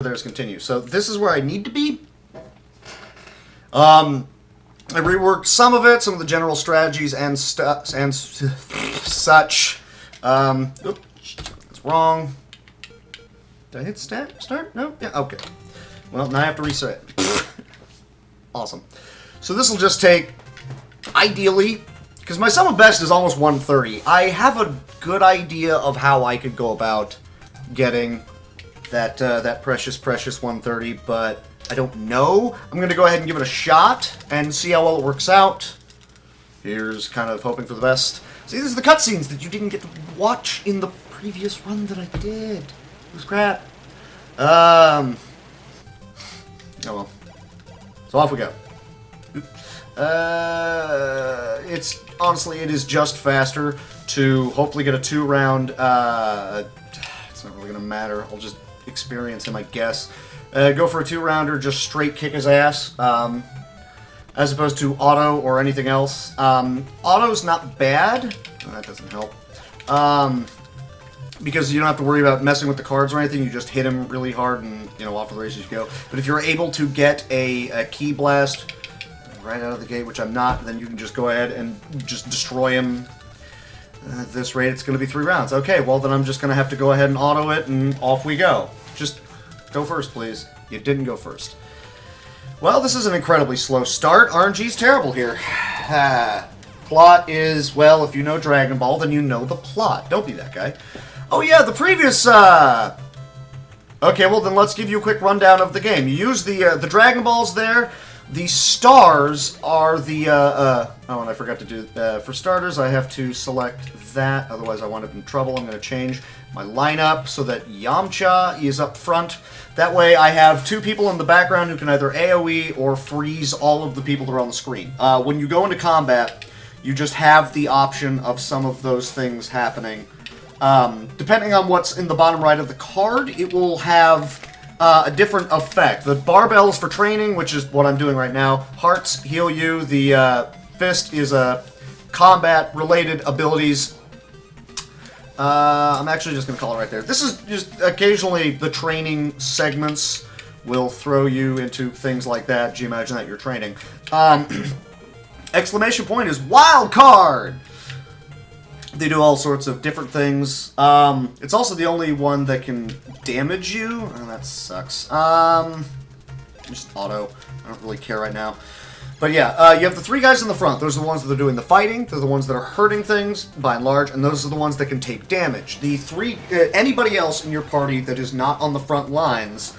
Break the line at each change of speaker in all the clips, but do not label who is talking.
There's continue. So this is where I need to be. I reworked some of it, some of the general strategies and such. Oops, that's wrong. Did I hit start? No? Yeah, okay. Well, now I have to reset it. Awesome. So this will just take, ideally, because my sum of best is almost 130. I have a good idea of how I could go about getting that precious 130, but I don't know. I'm going to go ahead and give it a shot and see how well it works out. Here's kind of hoping for the best. See, these are the cutscenes that you didn't get to watch in the previous run that I did. It was crap. Oh well. So off we go. It's honestly, it is just faster to hopefully get a 2-round. It's not really gonna matter. I'll just experience him, I guess. Go for a 2-rounder, just straight kick his ass, as opposed to auto or anything else. Auto's not bad. Oh, that doesn't help. Because you don't have to worry about messing with the cards or anything. You just hit him really hard and, you know, off to the races you go. But if you're able to get a key blast right out of the gate, which I'm not, then you can just go ahead and just destroy him. At this rate, it's going to be 3 rounds. Okay, well, then I'm just going to have to go ahead and auto it, and off we go. Just go first, please. You didn't go first. Well, this is an incredibly slow start. RNG's terrible here. Plot is, well, if you know Dragon Ball, then you know the plot. Don't be that guy. Oh yeah, the previous, Okay, well then let's give you a quick rundown of the game. You use the Dragon Balls there. The stars are the, oh, and I forgot to do, for starters, I have to select that, otherwise I wind up in trouble. I'm going to change my lineup so that Yamcha is up front. That way I have 2 people in the background who can either AoE or freeze all of the people that are on the screen. When you go into combat, you just have the option of some of those things happening. Depending on what's in the bottom right of the card, it will have a different effect. The barbells for training, which is what I'm doing right now. Hearts heal you. The fist is combat-related abilities. I'm actually just going to call it right there. This is just occasionally the training segments will throw you into things like that. Do you imagine that you're training? Exclamation point is wild card! They do all sorts of different things. It's also the only one that can damage you. Oh, that sucks. Just auto. I don't really care right now. But yeah, you have the 3 guys in the front. Those are the ones that are doing the fighting. They're the ones that are hurting things, by and large, and those are the ones that can take damage. The 3, anybody else in your party that is not on the front lines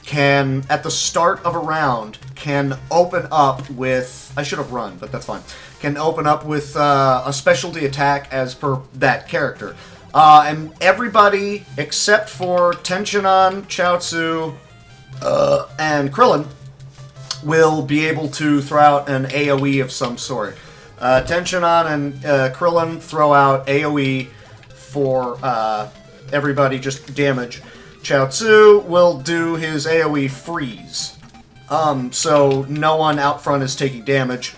can, at the start of a round, can open up with... I should have run, but that's fine. Can open up with a specialty attack as per that character. And everybody, except for Tenshinhan, Chaozu, and Krillin, will be able to throw out an AoE of some sort. Tenshinhan and Krillin throw out AoE for everybody, just damage. Chaozu will do his AoE freeze. So no one out front is taking damage.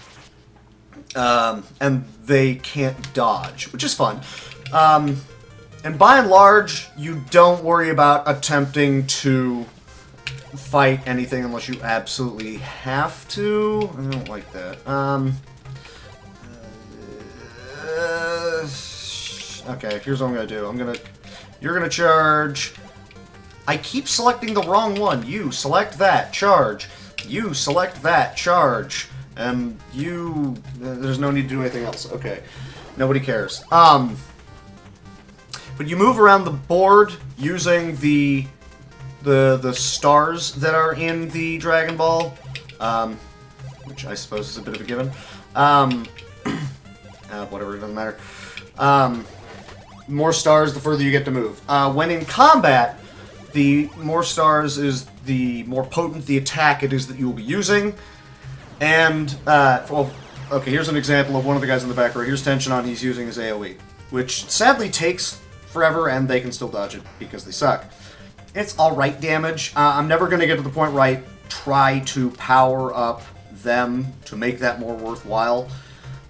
And they can't dodge, which is fun. And by and large, you don't worry about attempting to fight anything unless you absolutely have to. I don't like that. Okay, here's what I'm gonna do. You're gonna charge. I keep selecting the wrong one. You select that, charge. You select that, charge. And you... there's no need to do anything else. Okay. Nobody cares. But you move around the board using the stars that are in the Dragon Ball. Which I suppose is a bit of a given. Whatever, it doesn't matter. More stars, the further you get to move. When in combat, the more stars is the more potent the attack it is that you will be using. And, well, okay, here's an example of one of the guys in the back row. Here's Tenshinhan, he's using his AoE, which sadly takes forever, and they can still dodge it because they suck. It's alright damage. I'm never going to get to the point where I try to power up them to make that more worthwhile.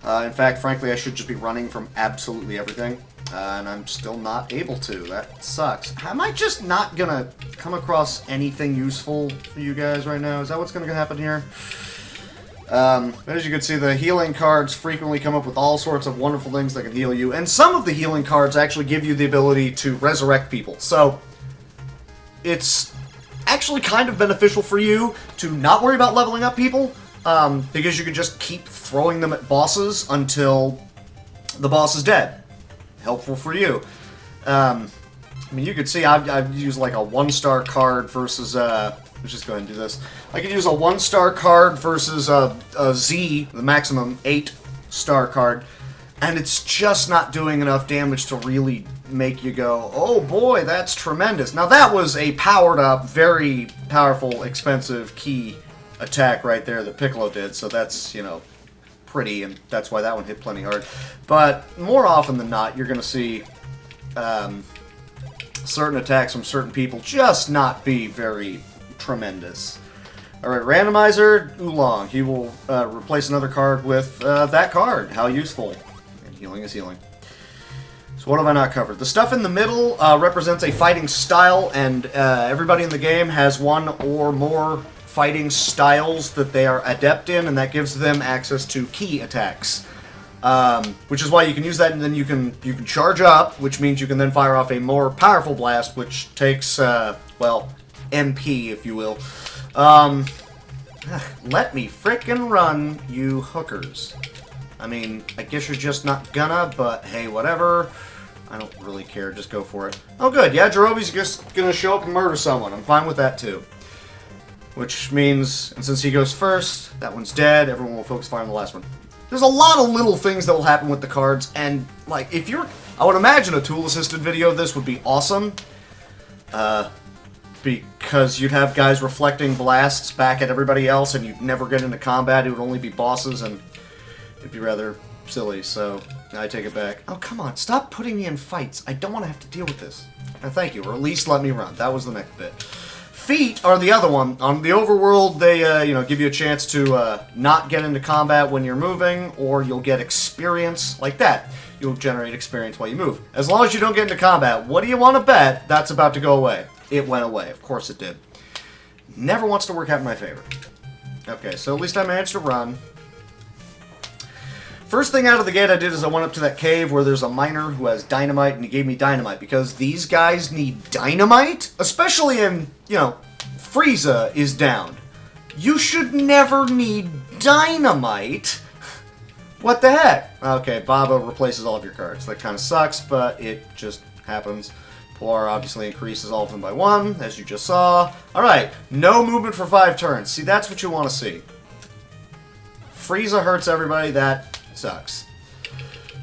In fact, frankly, I should just be running from absolutely everything. And I'm still not able to. That sucks. Am I just not gonna come across anything useful for you guys right now? Is that what's gonna happen here? As you can see, the healing cards frequently come up with all sorts of wonderful things that can heal you, and some of the healing cards actually give you the ability to resurrect people. So, it's actually kind of beneficial for you to not worry about leveling up people, because you can just keep throwing them at bosses until the boss is dead. Helpful for you. I mean, you could see I've used like a 1-star card versus, let's just go ahead and do this. I could use a 1-star card versus a Z, the maximum 8-star card, and it's just not doing enough damage to really make you go, oh boy, that's tremendous. Now that was a powered up, very powerful, expensive key attack right there that Piccolo did, so that's, you know, pretty, and that's why that one hit plenty hard. But more often than not, you're going to see certain attacks from certain people just not be very tremendous. Alright, randomizer, Oolong. He will replace another card with that card. How useful. And healing is healing. So what have I not covered? The stuff in the middle represents a fighting style, and everybody in the game has one or more fighting styles that they are adept in, and that gives them access to key attacks. Which is why you can use that, and then you can charge up, which means you can then fire off a more powerful blast, which takes, well, MP, if you will. Let me frickin' run, you hookers. I mean, I guess you're just not gonna, but hey, whatever. I don't really care, just go for it. Oh good, yeah, Jirobe's just gonna show up and murder someone. I'm fine with that too. Which means, and since he goes first, that one's dead, everyone will focus fire on the last one. There's a lot of little things that will happen with the cards, and, like, if you're... I would imagine a tool-assisted video of this would be awesome. Because you'd have guys reflecting blasts back at everybody else, and you'd never get into combat, it would only be bosses, and it'd be rather silly, so I take it back. Oh, come on, stop putting me in fights. I don't want to have to deal with this. Thank you, or at least let me run. That was the next bit. Feet are the other one. On the overworld, they you know, give you a chance to not get into combat when you're moving, or you'll get experience like that. You'll generate experience while you move. As long as you don't get into combat, what do you want to bet that's about to go away? It went away. Of course it did. Never wants to work out in my favor. Okay, so at least I managed to run. First thing out of the gate I did is I went up to that cave where there's a miner who has dynamite, and he gave me dynamite, because these guys need dynamite, especially in, you know, Frieza is down. You should never need dynamite. What the heck? Okay, Baba replaces all of your cards. That kind of sucks, but it just happens. Polar obviously increases all of them by 1, as you just saw. Alright, no movement for 5 turns. See, that's what you want to see. Frieza hurts everybody, that sucks.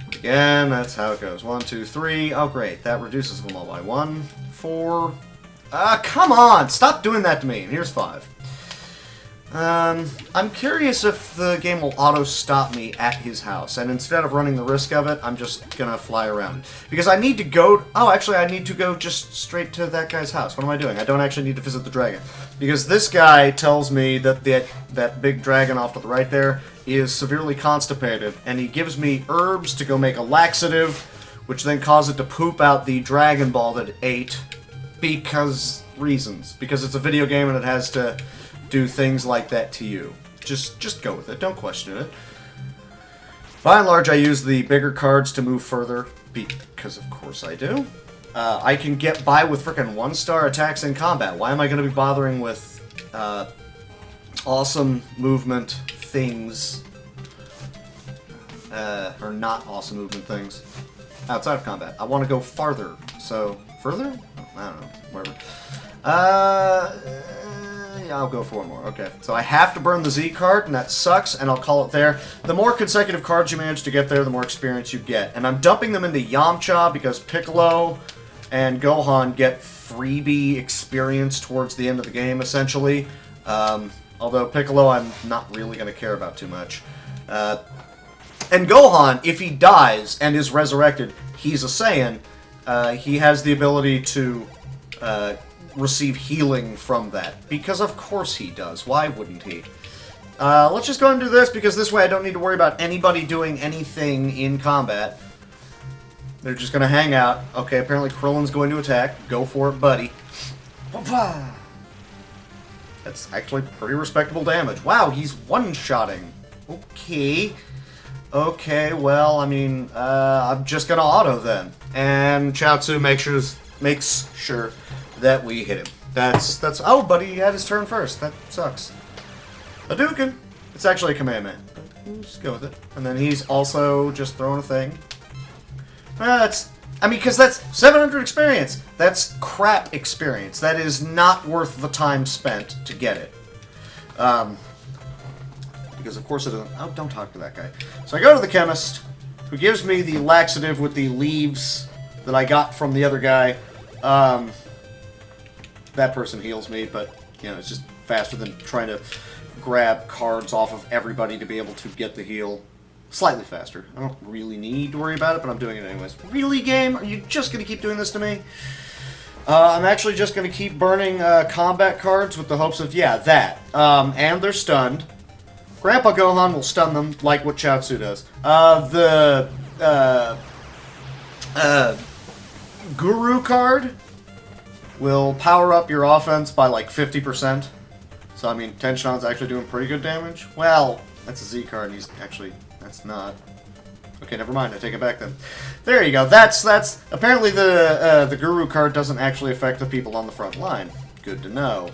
Again, that's how it goes. 1, 2, 3. Oh, great. That reduces them all by 1, 4. Come on! Stop doing that to me. And here's 5. I'm curious if the game will auto-stop me at his house, and instead of running the risk of it, I'm just gonna fly around. Because I need to go... Oh, actually, I need to go just straight to that guy's house. What am I doing? I don't actually need to visit the dragon. Because this guy tells me that that big dragon off to the right there is severely constipated, and he gives me herbs to go make a laxative, which then causes it to poop out the Dragon Ball that it ate, because reasons. Because it's a video game and it has to do things like that to you. Just go with it. Don't question it. By and large, I use the bigger cards to move further, because of course I do. I can get by with frickin' 1-star attacks in combat. Why am I going to be bothering with awesome movement things, or not awesome movement things, outside of combat? I want to go farther. So, further? I don't know. Whatever. Yeah, I'll go for one more. Okay. So I have to burn the Z card, and that sucks, and I'll call it there. The more consecutive cards you manage to get there, the more experience you get. And I'm dumping them into Yamcha because Piccolo and Gohan get freebie experience towards the end of the game, essentially. Although Piccolo I'm not really going to care about too much. And Gohan, if he dies and is resurrected, he's a Saiyan. He has the ability to receive healing from that. Because of course he does. Why wouldn't he? Let's just go and do this, because this way I don't need to worry about anybody doing anything in combat. They're just going to hang out. Okay, apparently Krillin's going to attack. Go for it, buddy. That's actually pretty respectable damage. Wow, he's one-shotting. Okay. Okay, well, I mean, I'm just going to auto then. And Chaozu makes sure that we hit him. That's oh, but he had his turn first. That sucks. Hadouken! It's actually a commandment. Just go with it. And then he's also just throwing a thing. Because that's 700 experience. That's crap experience. That is not worth the time spent to get it. Because of course it doesn't... Oh, don't talk to that guy. So I go to the chemist, who gives me the laxative with the leaves that I got from the other guy. That person heals me, but, you know, it's just faster than trying to grab cards off of everybody to be able to get the heal. Slightly faster. I don't really need to worry about it, but I'm doing it anyways. Really, game? Are you just going to keep doing this to me? I'm actually just going to keep burning combat cards with the hopes of, yeah, that. And they're stunned. Grandpa Gohan will stun them like what Chaozu does. The Guru card will power up your offense by like 50%. So, I mean, Tenshinhan's actually doing pretty good damage. Well, that's a Z card, and he's actually... That's not... Okay, never mind. I take it back then. There you go. That's... Apparently the Guru card doesn't actually affect the people on the front line. Good to know.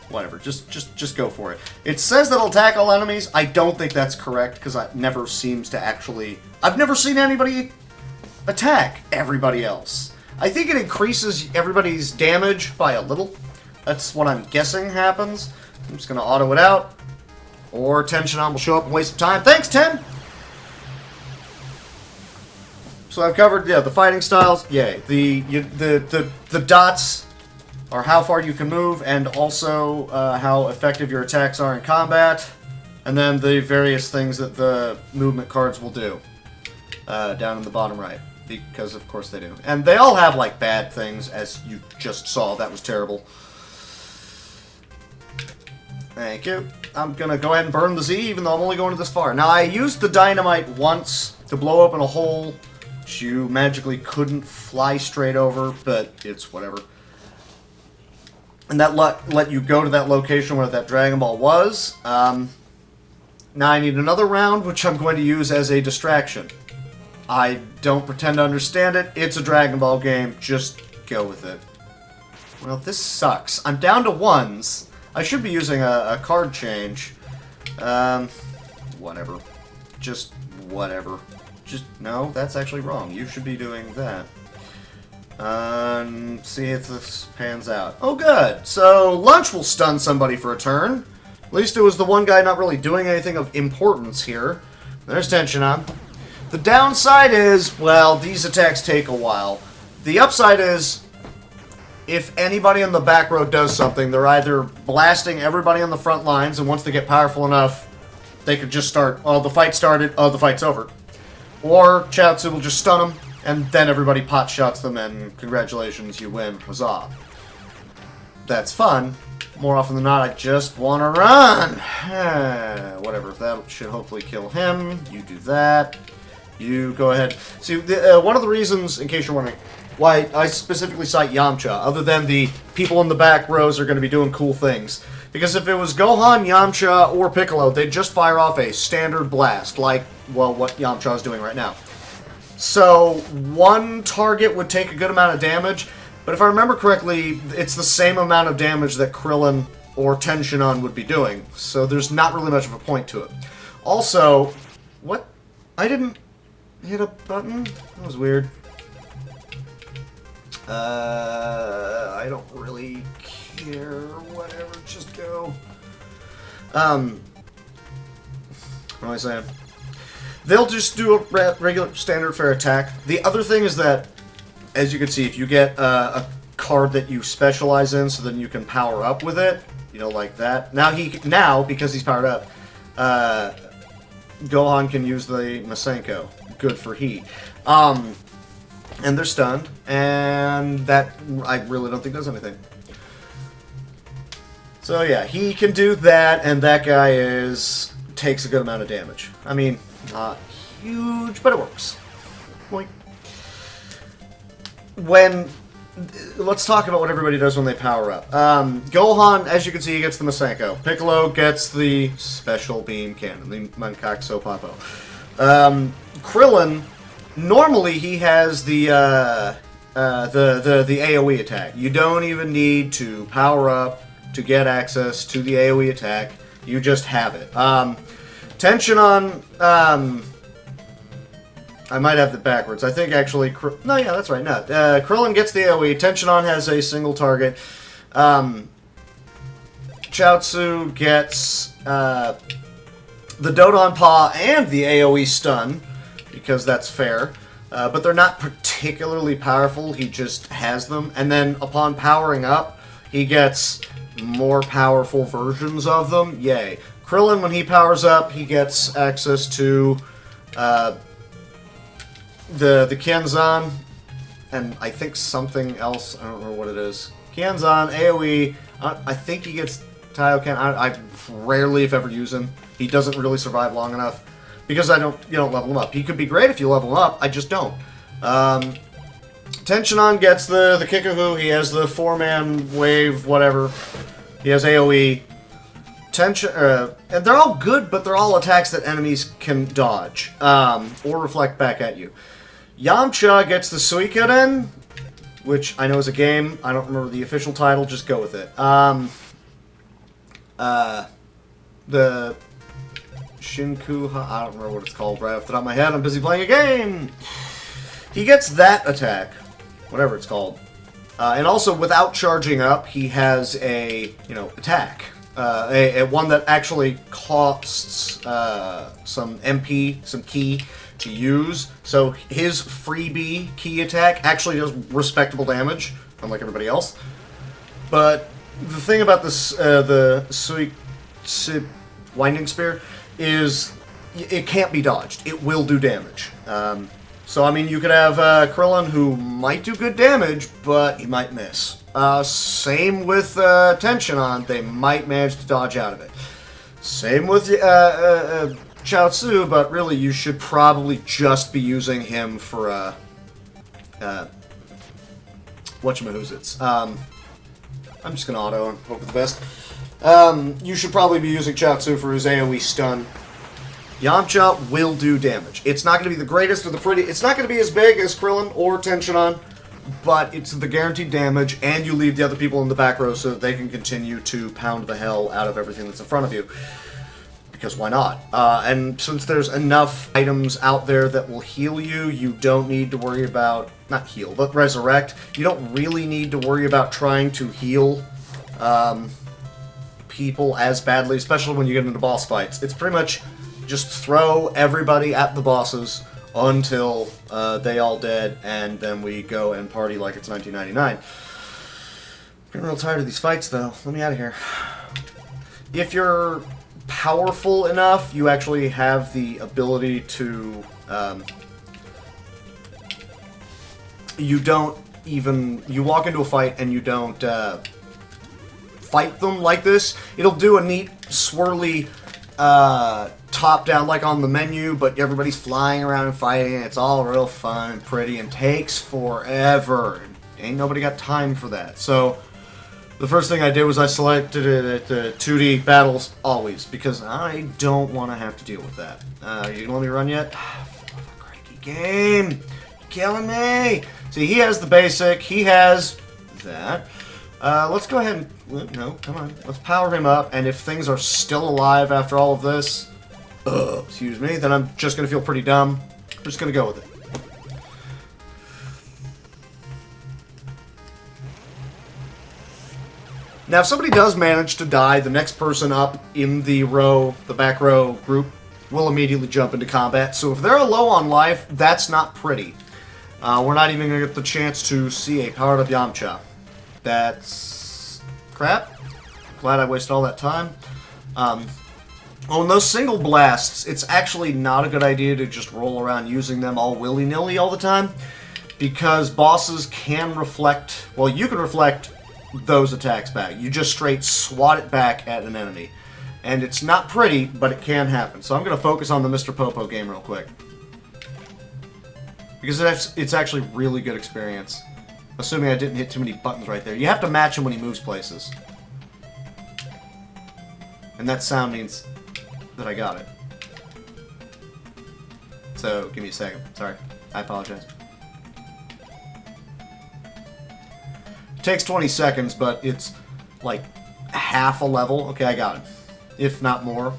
Whatever. Just go for it. It says that it'll attack all enemies. I don't think that's correct, because it never seems to actually... I've never seen anybody attack everybody else. I think it increases everybody's damage by a little. That's what I'm guessing happens. I'm just going to auto it out. Or Tenshinhan will show up and waste some time. Thanks, Ten! So I've covered, yeah, the fighting styles. Yay. The dots are how far you can move, and also how effective your attacks are in combat. And then the various things that the movement cards will do. Down in the bottom right. Because, of course, they do. And they all have, like, bad things, as you just saw. That was terrible. Thank you. I'm going to go ahead and burn the Z, even though I'm only going this far. Now, I used the dynamite once to blow open a hole, which you magically couldn't fly straight over, but it's whatever. And that let you go to that location where that Dragon Ball was. Now I need another round, which I'm going to use as a distraction. I don't pretend to understand it. It's a Dragon Ball game. Just go with it. Well, this sucks. I'm down to ones. I should be using a card change. Whatever. Just whatever. No, that's actually wrong. You should be doing that. See if this pans out. Oh, good. So, Lunch will stun somebody for a turn. At least it was the one guy not really doing anything of importance here. There's Tenshinhan. The downside is, well, these attacks take a while. The upside is, if anybody in the back row does something, they're either blasting everybody on the front lines, and once they get powerful enough, they could just start, oh, the fight started, oh, the fight's over. Or Chaozu will just stun them, and then everybody pot shots them, and congratulations, you win, huzzah. That's fun. More often than not, I just want to run. Whatever, that should hopefully kill him. You do that. You go ahead. See, one of the reasons, in case you're wondering, why I specifically cite Yamcha, other than the people in the back rows are going to be doing cool things. Because if it was Gohan, Yamcha, or Piccolo, they'd just fire off a standard blast, like, well, what Yamcha is doing right now. So, one target would take a good amount of damage, but if I remember correctly, it's the same amount of damage that Krillin or Tenshinhan would be doing, so there's not really much of a point to it. Also, what? I didn't hit a button? That was weird. I don't really care. Whatever, just go. What am I saying? They'll just do a regular standard fair attack. The other thing is that, as you can see, if you get a card that you specialize in, so then you can power up with it, you know, like that. Now because he's powered up, Gohan can use the Masenko. Good for heat. And they're stunned, and that I really don't think does anything. So yeah, he can do that, and that guy takes a good amount of damage. I mean, not huge, but it works. Boink. Let's talk about what everybody does when they power up. Gohan, as you can see, he gets the Masenko. Piccolo gets the Special Beam Cannon, the Mankakso Papo. Krillin, normally he has the AoE attack. You don't even need to power up to get access to the AoE attack. You just have it. Tenshinhan, I might have it backwards. I think actually... No, yeah, that's right. No. Krillin gets the AoE. Tenshinhan has a single target. Chaozu gets the Dodon Paw and the AoE stun, because that's fair. But they're not particularly powerful. He just has them. And then upon powering up, he gets more powerful versions of them. Yay. Krillin, when he powers up, he gets access to... the Kienzan, and I think something else. I don't remember what it is. Kienzan, AoE. I think he gets Taioken. I rarely, if ever, use him. He doesn't really survive long enough because you don't level him up. He could be great if you level him up. I just don't. Tenshinhan gets the Kikahu. He has the 4-man wave, whatever. He has AoE. And they're all good, but they're all attacks that enemies can dodge or reflect back at you. Yamcha gets the Suikoden, which I know is a game. I don't remember the official title. Just go with it. The Shinku... I don't remember what it's called right off the top of my head. I'm busy playing a game. He gets that attack, whatever it's called. And also, without charging up, he has a, attack. A one that actually costs some MP, some ki to use. So his freebie ki attack actually does respectable damage, unlike everybody else. But the thing about this, the Winding Spear, is it can't be dodged. It will do damage. So, I mean, you could have Krillin, who might do good damage, but he might miss. Same with Tenshinhan, they might manage to dodge out of it. Same with Chaozu, but really you should probably just be using him for whatchamahoozits. I'm just gonna auto and hope for the best. You should probably be using Chaozu for his AoE stun. Yamcha will do damage. It's not going to be the greatest or the pretty. It's not going to be as big as Krillin or Tenshinhan, but it's the guaranteed damage, and you leave the other people in the back row so that they can continue to pound the hell out of everything that's in front of you. Because why not? And since there's enough items out there that will heal you, you don't need to worry about... Not heal, but resurrect. You don't really need to worry about trying to heal people as badly, especially when you get into boss fights. It's pretty much... just throw everybody at the bosses until they all dead, and then we go and party like it's 1999. I'm getting real tired of these fights, though. Let me out of here. If you're powerful enough, you actually have the ability to... you don't even... You walk into a fight and you don't fight them like this. It'll do a neat, swirly... top down like on the menu, but everybody's flying around and fighting, and it's all real fun and pretty and takes forever. Ain't nobody got time for that. So the first thing I did was I selected it at the 2D battles always, because I don't want to have to deal with that. You gonna let me run yet? Crikey game! You're killing me! See, he has the basic, he has that. Let's go ahead and... No, come on. Let's power him up, and if things are still alive after all of this... excuse me, then I'm just going to feel pretty dumb. I'm just going to go with it. Now, if somebody does manage to die, the next person up in the back row group, will immediately jump into combat. So if they're low on life, that's not pretty. We're not even going to get the chance to see a powered up Yamcha. That's... crap. Glad I wasted all that time. On those single blasts, it's actually not a good idea to just roll around using them all willy-nilly all the time, because bosses can reflect... Well, you can reflect those attacks back. You just straight swat it back at an enemy. And it's not pretty, but it can happen. So I'm going to focus on the Mr. Popo game real quick. because it's actually really good experience. Assuming I didn't hit too many buttons right there. You have to match him when he moves places. And that sound means that I got it. So, give me a second. Sorry. I apologize. It takes 20 seconds, but it's like half a level. Okay, I got it. If not more.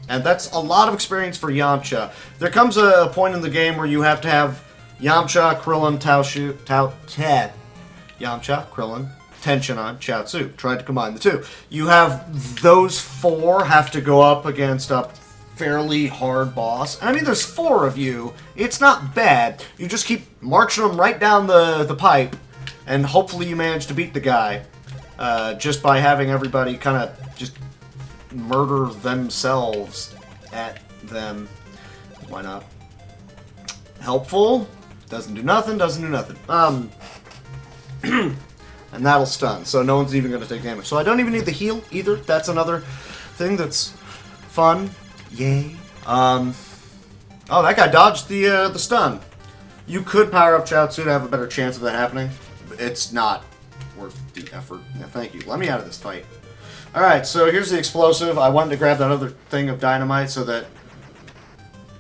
And that's a lot of experience for Yamcha. There comes a point in the game where you have to have Yamcha, Krillin, Yamcha, Krillin, Tenshinhan, Chaozu. Tried to combine the two. You have those four have to go up against a fairly hard boss. And I mean, there's 4 of you. It's not bad. You just keep marching them right down the pipe, and hopefully you manage to beat the guy just by having everybody kind of just murder themselves at them. Why not? Helpful. Doesn't do nothing, doesn't do nothing. And that'll stun, so no one's even going to take damage. So I don't even need the heal either. That's another thing that's fun. Yay. Oh, that guy dodged the stun. You could power up Chaozu to have a better chance of that happening. But it's not worth the effort. Yeah, thank you. Let me out of this fight. Alright, so here's the explosive. I wanted to grab that other thing of dynamite so that...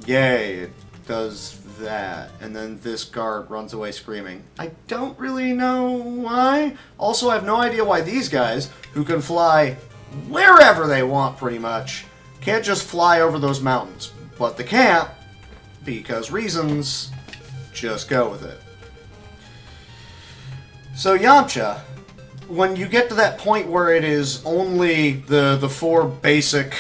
Yay, it does that. And then this guard runs away screaming. I don't really know why. Also, I have no idea why these guys, who can fly wherever they want pretty much, can't just fly over those mountains. But they can't, because reasons. Just go with it. So Yamcha, when you get to that point where it is only the 4 basic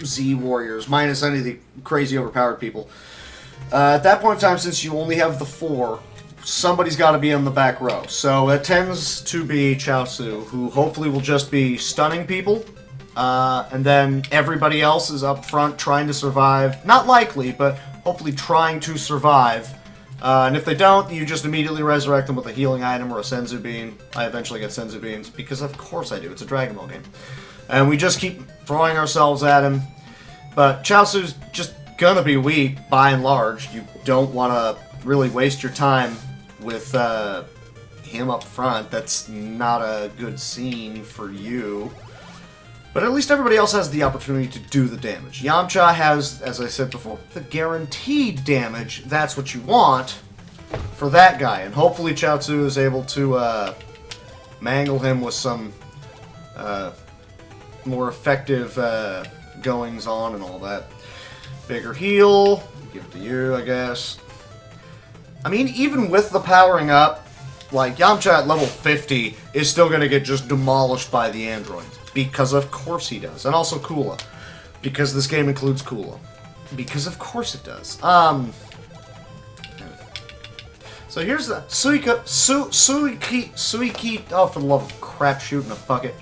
Z warriors, minus any of the crazy overpowered people, at that point in time, since you only have the 4, somebody's got to be on the back row. So it tends to be Chaozu, who hopefully will just be stunning people, and then everybody else is up front trying to survive. Not likely, but hopefully trying to survive. And if they don't, you just immediately resurrect them with a healing item or a Senzu Bean. I eventually get Senzu Beans, because of course I do. It's a Dragon Ball game. And we just keep throwing ourselves at him. But Chaozu's just gonna be weak, by and large. You don't want to really waste your time with him up front. That's not a good scene for you. But at least everybody else has the opportunity to do the damage. Yamcha has, as I said before, the guaranteed damage. That's what you want for that guy. And hopefully Chaozu is able to mangle him with some more effective goings on and all that. Bigger heal. Give it to you, I guess. I mean, even with the powering up, like, Yamcha at level 50 is still going to get just demolished by the androids. Because of course he does. And also Kula. Because this game includes Kula. Because of course it does. So here's the Suiki. Oh, for the love of crap, shooting a bucket.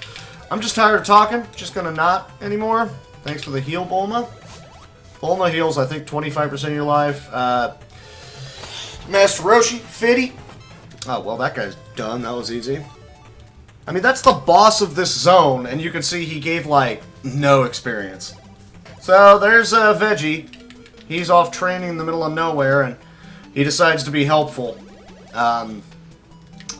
I'm just tired of talking. Just gonna not anymore. Thanks for the heal, Bulma. Bulma heals, I think, 25% of your life. Master Roshi, Fiddy. Oh, well, that guy's done. That was easy. I mean, that's the boss of this zone, and you can see he gave, like, no experience. So, there's Veggie. He's off training in the middle of nowhere, and he decides to be helpful.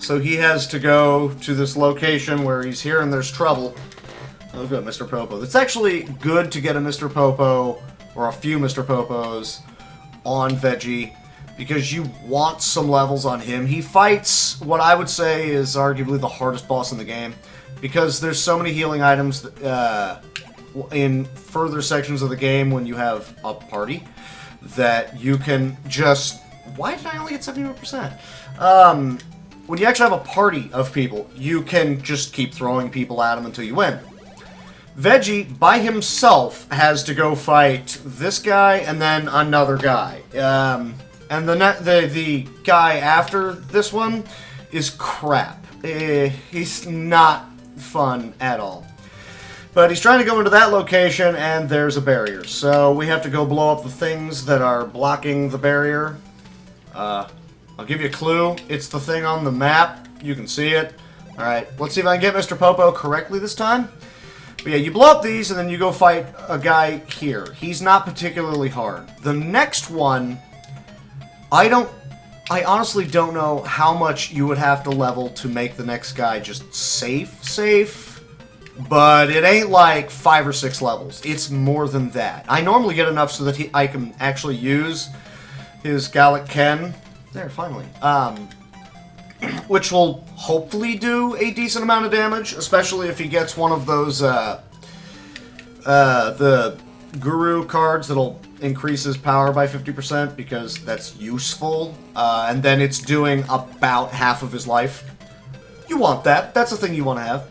So he has to go to this location where he's here and there's trouble. Oh, good, Mr. Popo. It's actually good to get a Mr. Popo, or a few Mr. Popos, on Veggie, because you want some levels on him. He fights what I would say is arguably the hardest boss in the game, because there's so many healing items in further sections of the game when you have a party that you can just... Why did I only get 71%? When you actually have a party of people, you can just keep throwing people at him until you win. Veggie, by himself, has to go fight this guy and then another guy. And the guy after this one is crap. He's not fun at all. But he's trying to go into that location, and there's a barrier. So we have to go blow up the things that are blocking the barrier. I'll give you a clue. It's the thing on the map. You can see it. Alright, let's see if I can get Mr. Popo correctly this time. But yeah, you blow up these, and then you go fight a guy here. He's not particularly hard. The next one, I honestly don't know how much you would have to level to make the next guy just safe. But it ain't like 5 or 6 levels. It's more than that. I normally get enough so that I can actually use his Gallic Ken. There, finally. Which will hopefully do a decent amount of damage, especially if he gets one of those, the Guru cards that'll increase his power by 50%, because that's useful, and then it's doing about half of his life. You want that. That's the thing you want to have.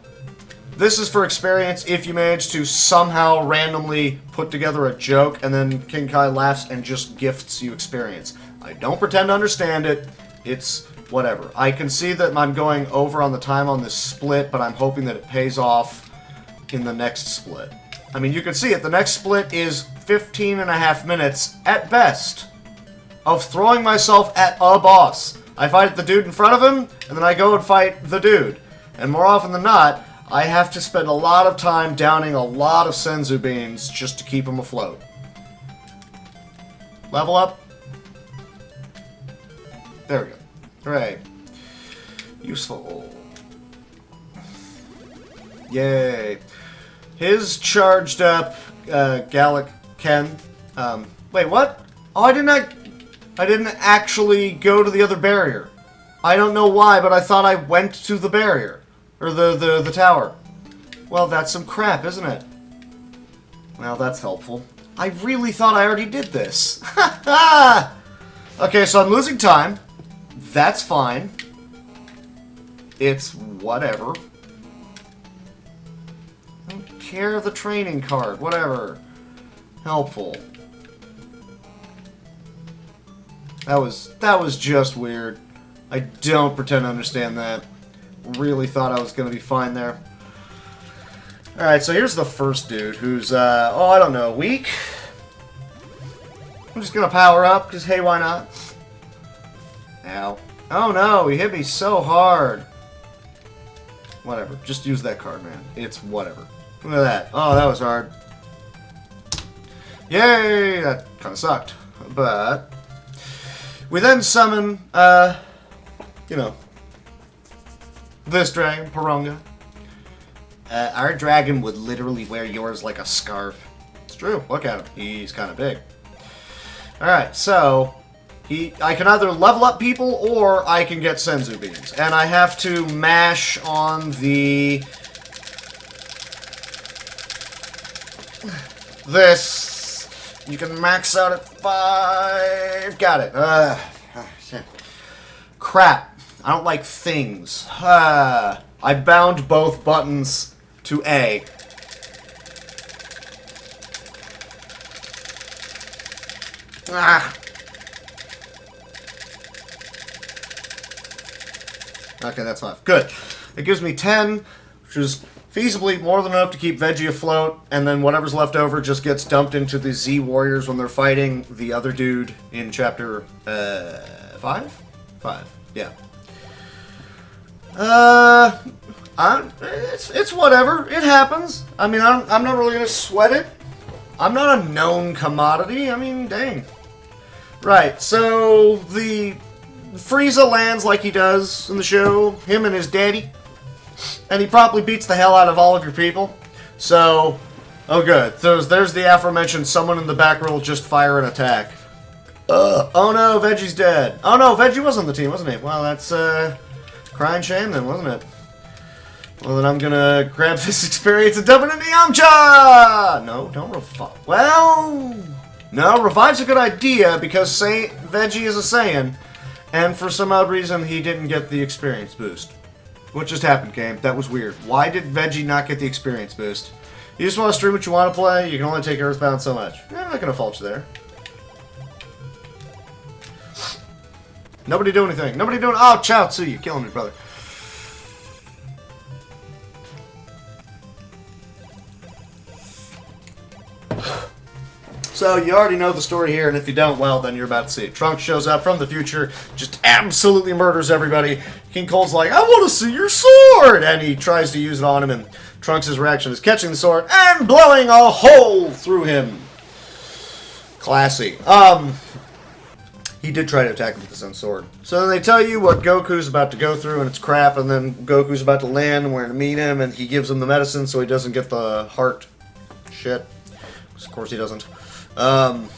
This is for experience if you manage to somehow randomly put together a joke, and then King Kai laughs and just gifts you experience. I don't pretend to understand it. It's whatever. I can see that I'm going over on the time on this split, but I'm hoping that it pays off in the next split. I mean, you can see it. The next split is 15.5 minutes, at best, of throwing myself at a boss. I fight the dude in front of him, and then I go and fight the dude. And more often than not, I have to spend a lot of time downing a lot of Senzu beans just to keep him afloat. Level up. There we go. Hooray. Useful. Yay. His charged up Gallic Ken. Wait, what? Oh, I didn't actually go to the other barrier. I don't know why, but I thought I went to the barrier. Or the tower. Well, that's some crap, isn't it? Well, that's helpful. I really thought I already did this. Okay, so I'm losing time. That's fine. It's whatever. I don't care the training card. Whatever. Helpful. That was just weird. I don't pretend to understand that. Really thought I was going to be fine there. Alright, so here's the first dude who's, oh, I don't know, weak? I'm just going to power up, because hey, why not? Ow. Oh no, he hit me so hard. Whatever, just use that card, man. It's whatever. Look at that. Oh, that was hard. Yay! That kind of sucked. But we then summon, you know, this dragon, Paronga. Our dragon would literally wear yours like a scarf. It's true. Look at him. He's kind of big. Alright, so I can either level up people or I can get Senzu beans. And I have to mash on this. You can max out at 5. Got it. Crap. I don't like things. I bound both buttons to A. Ah. Okay, that's fine. Good. It gives me 10, which is feasibly more than enough to keep Veggie afloat, and then whatever's left over just gets dumped into the Z Warriors when they're fighting the other dude in chapter 5? 5, yeah. It's whatever. It happens. I mean, I'm not really gonna sweat it. I'm not a known commodity. I mean, dang. Right, so the Frieza lands like he does in the show, him and his daddy, and he probably beats the hell out of all of your people. So, oh good. There's the aforementioned someone in the back row will just fire an attack. Oh no, Veggie's dead. Oh no, Veggie was on the team, wasn't he? Well, that's crying shame then, wasn't it? Well, then I'm gonna grab this experience and dump it into Yamcha! No, don't revive. Well, no, revive's a good idea because Veggie is a Saiyan, and for some odd reason he didn't get the experience boost. What just happened, game? That was weird. Why did Veggie not get the experience boost? You just want to stream what you want to play? You can only take Earthbound so much. I'm not gonna fault you there. Nobody do anything. Nobody doing. Oh, Chaozu, you're killing me, brother. So you already know the story here, and if you don't, well, then you're about to see it. Trunks shows up from the future, just absolutely murders everybody. King Cole's like, I want to see your sword! And he tries to use it on him, and Trunks' reaction is catching the sword and blowing a hole through him. Classy. He did try to attack him with his own sword. So then they tell you what Goku's about to go through, and it's crap, and then Goku's about to land, and we're going to meet him, and he gives him the medicine so he doesn't get the heart shit. Of course he doesn't. Kind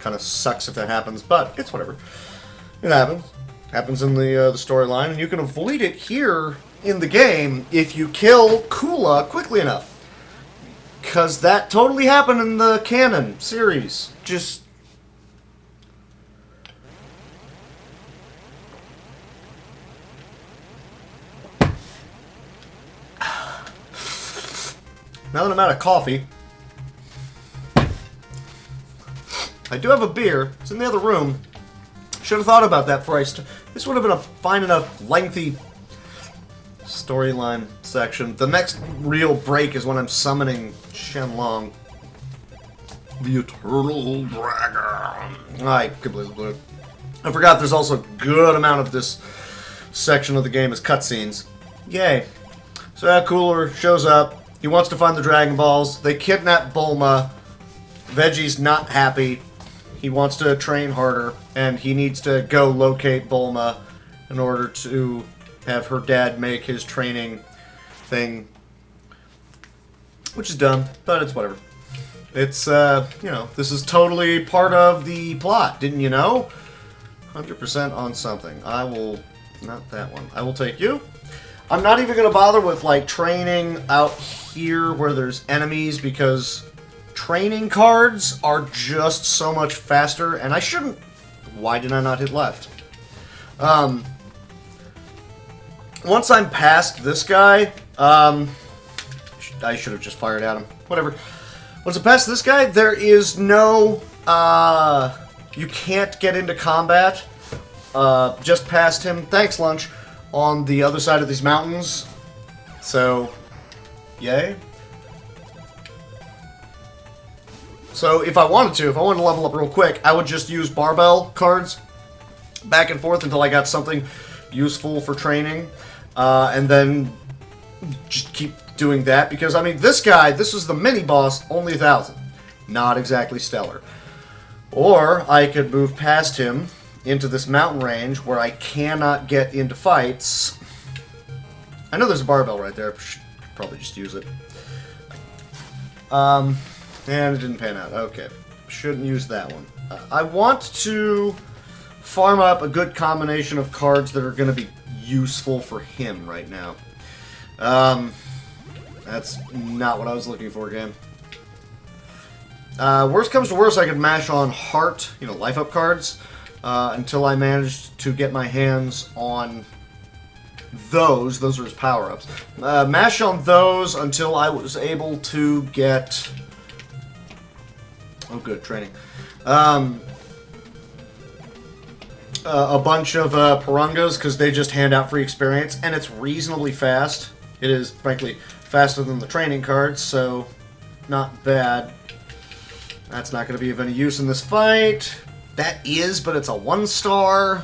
of sucks if that happens, but it's whatever. It happens. Happens in the storyline, and you can avoid it here in the game if you kill Kula quickly enough. Because that totally happened in the canon series. Just... Now that I'm out of coffee, I do have a beer. It's in the other room. Should have thought about that before I This would have been a fine enough, lengthy storyline section. The next real break is when I'm summoning Shenlong, the Eternal Dragon. I completely blew it. I forgot there's also a good amount of this section of the game is cutscenes. Yay. So that Cooler shows up. He wants to find the Dragon Balls. They kidnap Bulma. Veggie's not happy. He wants to train harder, and he needs to go locate Bulma in order to have her dad make his training thing. Which is dumb, but it's whatever. It's, you know, this is totally part of the plot, didn't you know? 100% on something. I will... Not that one. I will take you. I'm not even going to bother with, like, training out here where there's enemies, because training cards are just so much faster, and I shouldn't... Why did I not hit left? Once I'm past this guy, I should have just fired at him. Whatever. Once I'm past this guy, there is no... you can't get into combat. Just past him. Thanks, Lunch. On the other side of these mountains. So, yay. So if I wanted to level up real quick, I would just use barbell cards back and forth until I got something useful for training. And then just keep doing that. Because, I mean, this guy, this is the mini-boss, only 1,000. Not exactly stellar. Or I could move past him into this mountain range where I cannot get into fights. I know there's a barbell right there. Should probably just use it. And it didn't pan out. Okay. Shouldn't use that one. I want to farm up a good combination of cards that are going to be useful for him right now. That's not what I was looking for, game. Worst comes to worst, I could mash on heart, you know, life up cards. Until I managed to get my hands on those. Those are his power-ups. Mash on those until I was able to get... Oh, good, training. A bunch of Pirangas, because they just hand out free experience, and it's reasonably fast. It is, frankly, faster than the training cards, so not bad. That's not going to be of any use in this fight. That is, but it's a 1-star.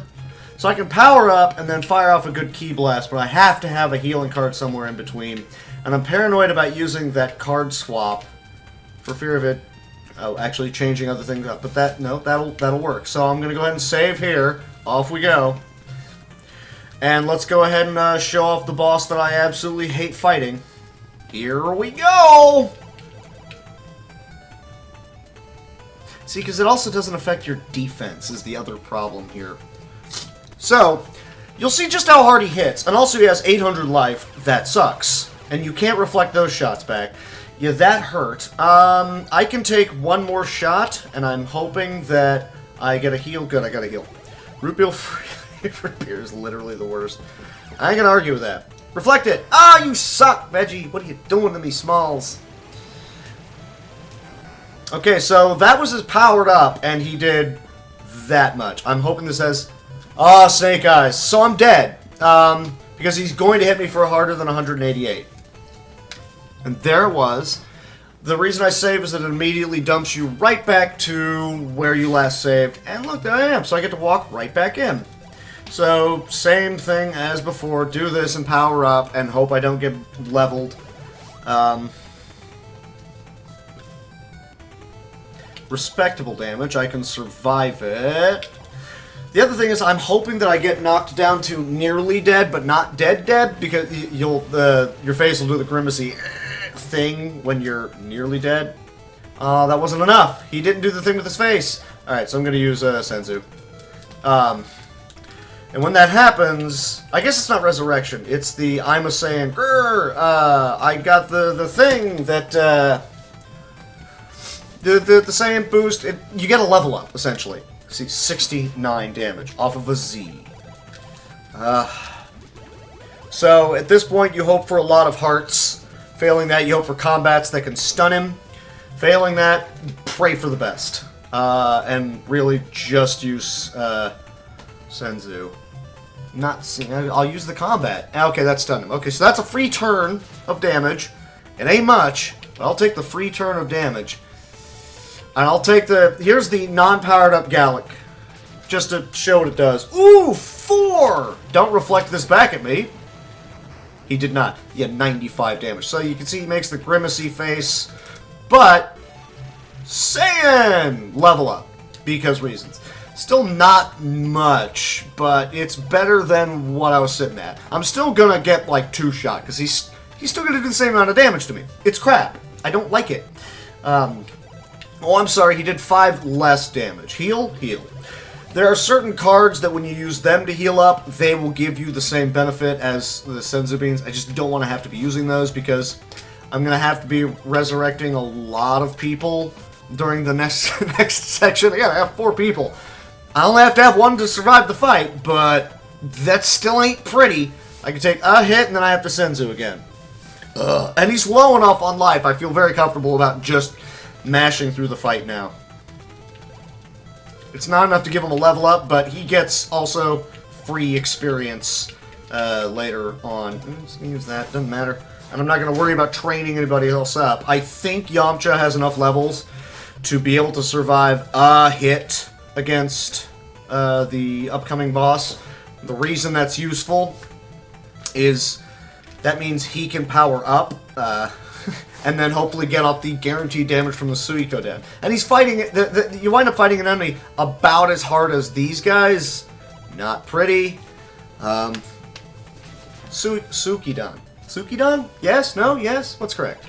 So I can power up and then fire off a good Ki Blast, but I have to have a healing card somewhere in between. And I'm paranoid about using that card swap for fear of it actually changing other things up. But that'll work. So I'm going to go ahead and save here. Off we go. And let's go ahead and show off the boss that I absolutely hate fighting. Here we go! See, because it also doesn't affect your defense is the other problem here. So, you'll see just how hard he hits. And also he has 800 life. That sucks. And you can't reflect those shots back. Yeah, that hurt. I can take one more shot, and I'm hoping that I get a heal. Good, I got a heal. Root beer favorite beer is literally the worst. I ain't gonna argue with that. Reflect it! Ah, you suck, Veggie! What are you doing to me, Smalls? Okay, so that was his powered up, and he did that much. I'm hoping this has... Ah, Snake Eyes. So I'm dead. Because he's going to hit me for harder than 188. And there it was. The reason I save is that it immediately dumps you right back to where you last saved. And look, there I am. So I get to walk right back in. So, same thing as before. Do this and power up and hope I don't get leveled. Respectable damage. I can survive it. The other thing is I'm hoping that I get knocked down to nearly dead, but not dead, because your face will do the grimacy thing when you're nearly dead. That wasn't enough. He didn't do the thing with his face. Alright, so I'm going to use Senzu. And when that happens, I guess it's not resurrection. It's the I'm a Saiyan. Grr, I got the thing that the Saiyan boost. You get a level up essentially. See, 69 damage off of a Z. So at this point, you hope for a lot of hearts. Failing that, you hope for combats that can stun him. Failing that, pray for the best. And really just use Senzu. Not seeing. I'll use the combat. Okay, that stunned him. Okay, so that's a free turn of damage. It ain't much, but I'll take the free turn of damage. And I'll take the... Here's the non-powered up Gallic. Just to show what it does. Ooh, 4! Don't reflect this back at me. He did not. He had 95 damage. So you can see he makes the grimacy face. But... Saiyan! Level up. Because reasons. Still not much, but it's better than what I was sitting at. I'm still gonna get, like, 2-shot, because he's still gonna do the same amount of damage to me. It's crap. I don't like it. Oh, I'm sorry, he did 5 less damage. Heal, heal. There are certain cards that when you use them to heal up, they will give you the same benefit as the Senzu Beans. I just don't want to have to be using those because I'm going to have to be resurrecting a lot of people during the next section. Again, I have 4 people. I only have to have 1 to survive the fight, but that still ain't pretty. I can take a hit and then I have to Senzu again. And he's low enough on life, I feel very comfortable about just mashing through the fight now. It's not enough to give him a level up, but he gets also free experience later on. I'm just gonna use that, doesn't matter. And I'm not going to worry about training anybody else up. I think Yamcha has enough levels to be able to survive a hit against the upcoming boss. The reason that's useful is that means he can power up and then hopefully get off the guaranteed damage from the Suikoden. And he's fighting... you wind up fighting an enemy about as hard as these guys. Not pretty. Sukidan. Sukidan? Yes? No? Yes? What's correct?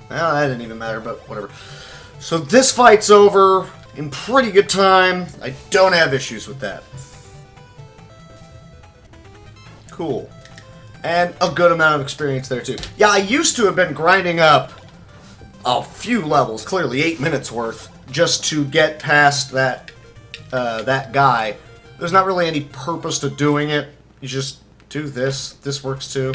Well, that didn't even matter, but whatever. So this fight's over in pretty good time. I don't have issues with that. Cool. And a good amount of experience there, too. Yeah, I used to have been grinding up a few levels, clearly 8 minutes worth, just to get past that that guy. There's not really any purpose to doing it. You just do this. This works, too.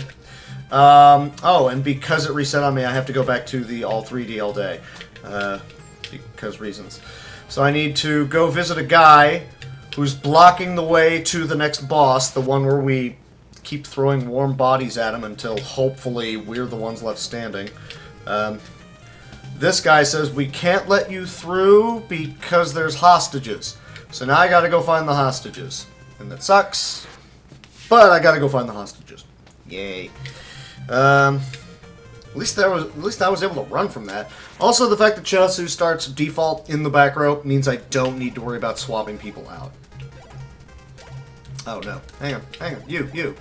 Oh, and because it reset on me, I have to go back to the all 3D all day. Because reasons. So I need to go visit a guy who's blocking the way to the next boss, the one where we keep throwing warm bodies at him until hopefully we're the ones left standing. This guy says we can't let you through because there's hostages. So now I gotta go find the hostages. And that sucks. But I gotta go find the hostages. Yay. At least I was able to run from that. Also, the fact that Chaozu starts default in the back row means I don't need to worry about swapping people out. Oh no. Hang on. You.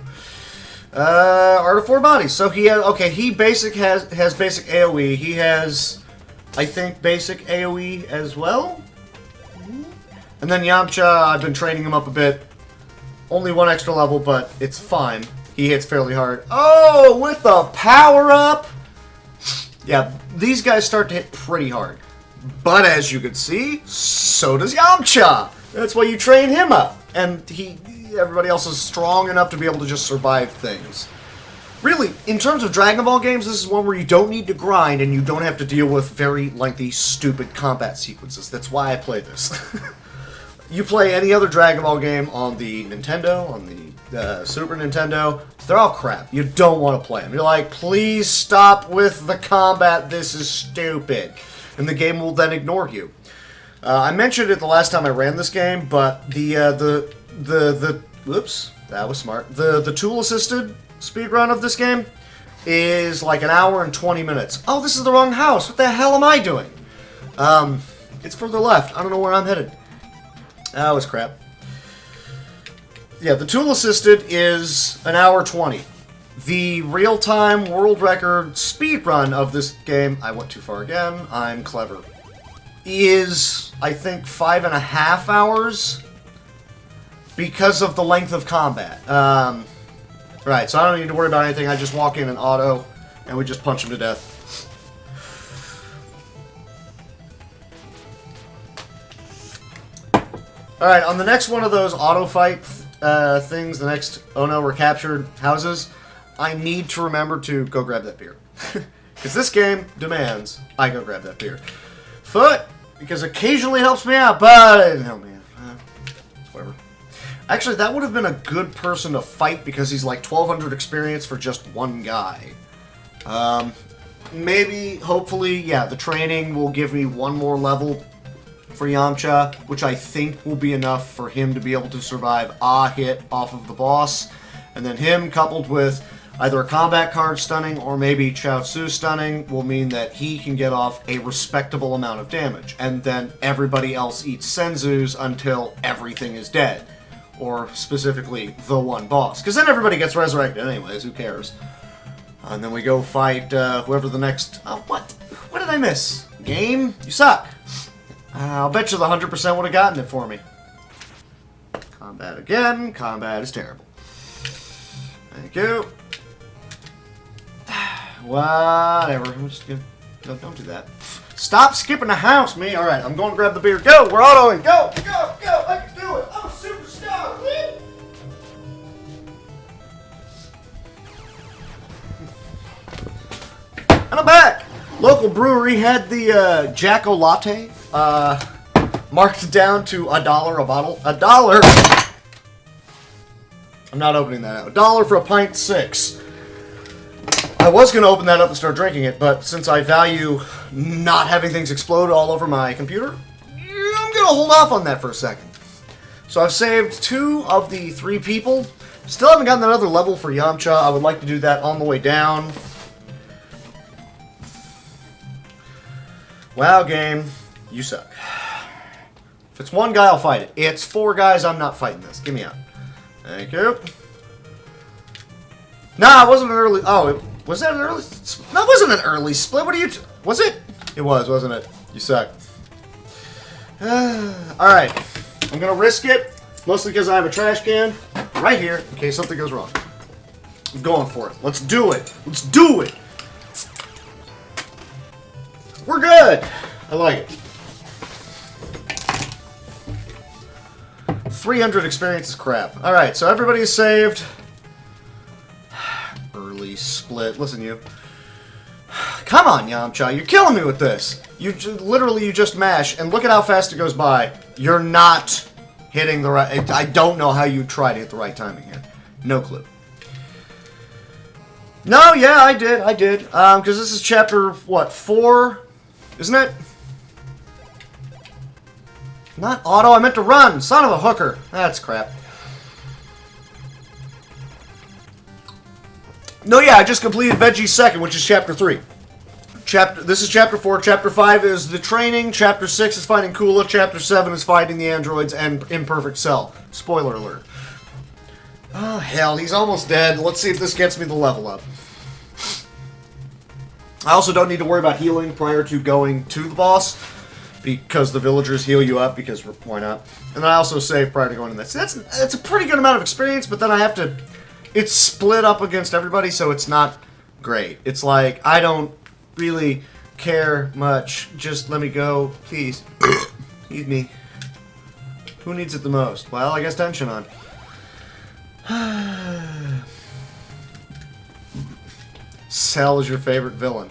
Art of 4 bodies. So he has, okay, he has basic AoE. He has, I think, basic AoE as well. And then Yamcha, I've been training him up a bit. Only 1 extra level, but it's fine. He hits fairly hard. Oh, with the power-up! Yeah, these guys start to hit pretty hard. But as you can see, so does Yamcha! That's why you train him up. And everybody else is strong enough to be able to just survive things. Really, in terms of Dragon Ball games, this is one where you don't need to grind and you don't have to deal with very lengthy, stupid combat sequences. That's why I play this. you play any other Dragon Ball game on the Nintendo, on the Super Nintendo, they're all crap. You don't want to play them. You're like, please stop with the combat. This is stupid. And the game will then ignore you. I mentioned it the last time I ran this game, but the whoops, that was smart. The tool-assisted speedrun of this game is like an hour and 20 minutes. Oh, this is the wrong house. What the hell am I doing? It's further left. I don't know where I'm headed. That was crap. Yeah, the tool-assisted is an hour 20. The real-time world record speedrun of this game, I went too far again, I'm clever, is, I think, 5.5 hours because of the length of combat. Right, so I don't need to worry about anything. I just walk in and auto, and we just punch him to death. Alright, on the next one of those auto fight things, the next oh no, we're captured houses, I need to remember to go grab that beer. Because this game demands I go grab that beer. Foot, because occasionally it helps me out, but it didn't help me out. Whatever. Actually, that would have been a good person to fight because he's like 1,200 experience for just one guy. Maybe, hopefully, yeah, the training will give me one more level for Yamcha, which I think will be enough for him to be able to survive a hit off of the boss. And then him, coupled with either a combat card stunning or maybe Chaozu stunning, will mean that he can get off a respectable amount of damage. And then everybody else eats Senzus until everything is dead. Or specifically, the one boss. Because then everybody gets resurrected anyways, who cares? And then we go fight whoever the next... Oh, what? What did I miss? Game? You suck. I'll bet you the 100% would have gotten it for me. Combat again. Combat is terrible. Thank you. Whatever. I'm just gonna... No, don't do that. Stop skipping the house, me. Alright, I'm going to grab the beer. Go! We're autoing. Go! Go! Go! I can do it! I'm a superstar! Woo! And I'm back! Local brewery had the Jacko Latte marked down to $1 a bottle. $1! I'm not opening that out. $1 for a pint 6. I was going to open that up and start drinking it, but since I value not having things explode all over my computer, I'm going to hold off on that for a second. So I've saved 2 of the 3 people. Still haven't gotten another level for Yamcha. I would like to do that on the way down. Wow, game. You suck. If it's one guy, I'll fight it. It's 4 guys, I'm not fighting this. Give me out. Thank you. Nah, it wasn't an early... Oh, was that an early... That wasn't an early split. What are you... Was it? It was, wasn't it? You suck. Alright. I'm going to risk it. Mostly because I have a trash can right here in case something goes wrong. I'm going for it. Let's do it. Let's do it. We're good. I like it. 300 experience is crap. Alright, so everybody is saved. Early split. Listen, you. Come on, Yamcha. You're killing me with this. You just mash, and look at how fast it goes by. You're not hitting the right... I don't know how you try to hit the right timing here. No clue. No, yeah, I did. Because this is chapter, what, 4? Isn't it? Not auto, I meant to run! Son of a hooker! That's crap. No, yeah, I just completed Veggie's second, which is chapter 3. This is chapter 4. Chapter 5 is the training. Chapter 6 is fighting Kula. Chapter 7 is fighting the androids and Imperfect Cell. Spoiler alert. Oh, hell, he's almost dead. Let's see if this gets me the level up. I also don't need to worry about healing prior to going to the boss, because the villagers heal you up, because why not? And I also save prior to going to that. So that's a pretty good amount of experience, but then I have to... It's split up against everybody, so it's not great. It's like, I don't really care much. Just let me go, please. Eat me. Who needs it the most? Well, I guess Tenshinhan. Cell is your favorite villain.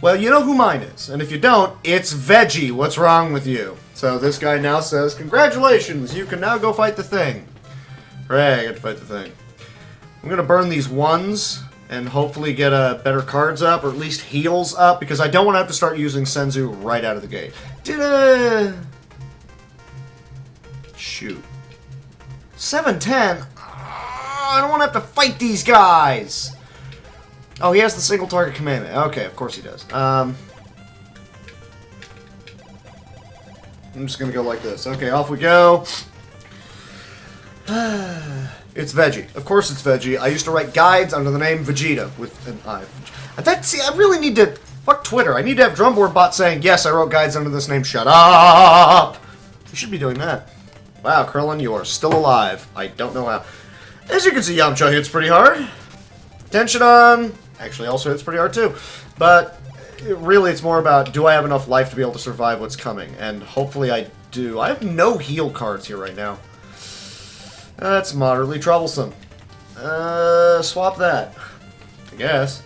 Well, you know who mine is. And if you don't, it's Veggie. What's wrong with you? So this guy now says, congratulations, you can now go fight the thing. Hooray, I get to fight the thing. I'm going to burn these ones and hopefully get better cards up, or at least heals up, because I don't want to have to start using Senzu right out of the gate. Shoot. 710? I don't want to have to fight these guys! Oh, he has the single target commandment. Okay, of course he does. I'm just going to go like this. Okay, off we go. It's Veggie. Of course it's Veggie. I used to write guides under the name Vegeta with an I. See, I really need to... Fuck Twitter. I need to have Drumboard bot saying, yes, I wrote guides under this name. Shut up! You should be doing that. Wow, Krillin, you are still alive. I don't know how. As you can see, Yamcha hits pretty hard. Tension on. Actually, also hits pretty hard too. But really, it's more about, do I have enough life to be able to survive what's coming? And hopefully I do. I have no heal cards here right now. That's moderately troublesome. Swap that. I guess.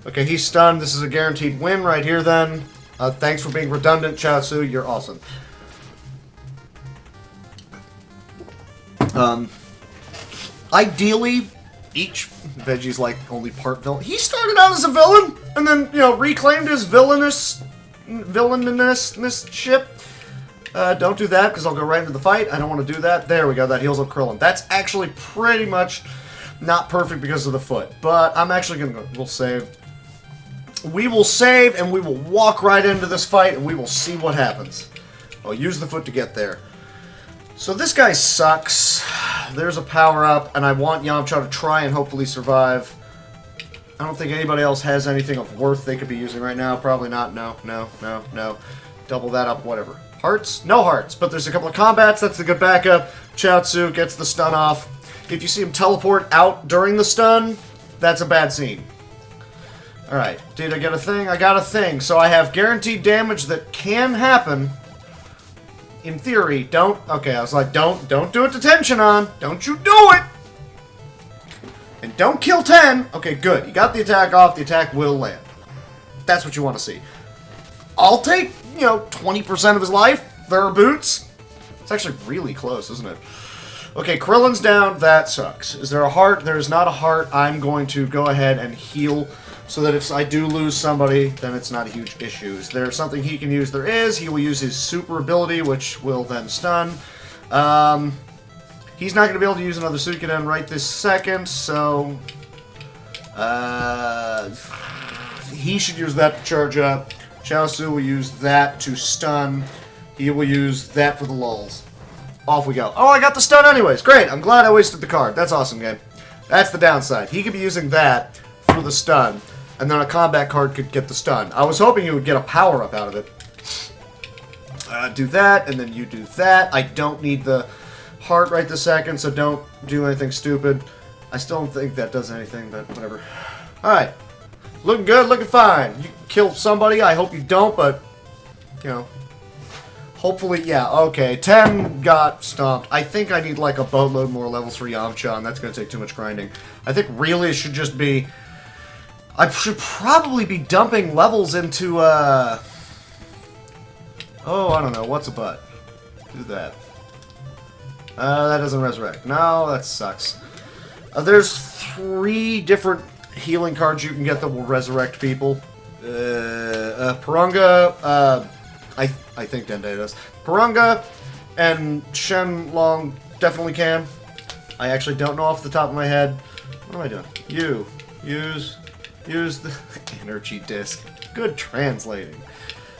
Okay, he's stunned. This is a guaranteed win right here then. Thanks for being redundant, Chaozu. You're awesome. Ideally, each Veggie's like only part villain. He started out as a villain, and then, you know, reclaimed his villainousness ship. Don't do that, because I'll go right into the fight. I don't want to do that. There we go. That heals up Krillin. That's actually pretty much not perfect because of the foot. But I'm actually going to go. We'll save. We will save, and we will walk right into this fight, and we will see what happens. I'll use the foot to get there. So this guy sucks. There's a power-up, and I want Yamcha to try and hopefully survive. I don't think anybody else has anything of worth they could be using right now. Probably not. No, no, no, no. Double that up, whatever. Hearts? No hearts, but there's a couple of combats. That's a good backup. Chaozu gets the stun off. If you see him teleport out during the stun, that's a bad scene. Alright, did I get a thing? I got a thing. So I have guaranteed damage that can happen. In theory, don't... Okay, I was like, don't do it to tension on. Don't you do it! And don't kill 10. Okay, good. You got the attack off. The attack will land. That's what you want to see. I'll take, you know, 20% of his life. There are boots. It's actually really close, isn't it? Okay, Krillin's down. That sucks. Is there a heart? There is not a heart. I'm going to go ahead and heal so that if I do lose somebody, then it's not a huge issue. Is there something he can use? There is. He will use his super ability, which will then stun. He's not going to be able to use another Suikoden right this second, so... he should use that to charge up. Chaozu will use that to stun. He will use that for the lulls. Off we go. Oh, I got the stun anyways. Great. I'm glad I wasted the card. That's awesome, game. That's the downside. He could be using that for the stun, and then a combat card could get the stun. I was hoping you would get a power-up out of it. Do that, and then you do that. I don't need the heart right this second, so don't do anything stupid. I still don't think that does anything, but whatever. Alright. Looking good, looking fine. You kill somebody, I hope you don't, but, you know. Hopefully, yeah, okay. 10 got stomped. I think I need like a boatload more levels for Yamcha, and that's going to take too much grinding. I think really it should just be... I should probably be dumping levels into, Oh, I don't know. What's a butt? Do that. That doesn't resurrect. No, that sucks. There's 3 different healing cards you can get that will resurrect people. Purunga, I think Dende does. Purunga and Shenlong definitely can. I actually don't know off the top of my head. What am I doing? Use the energy disc. Good translating.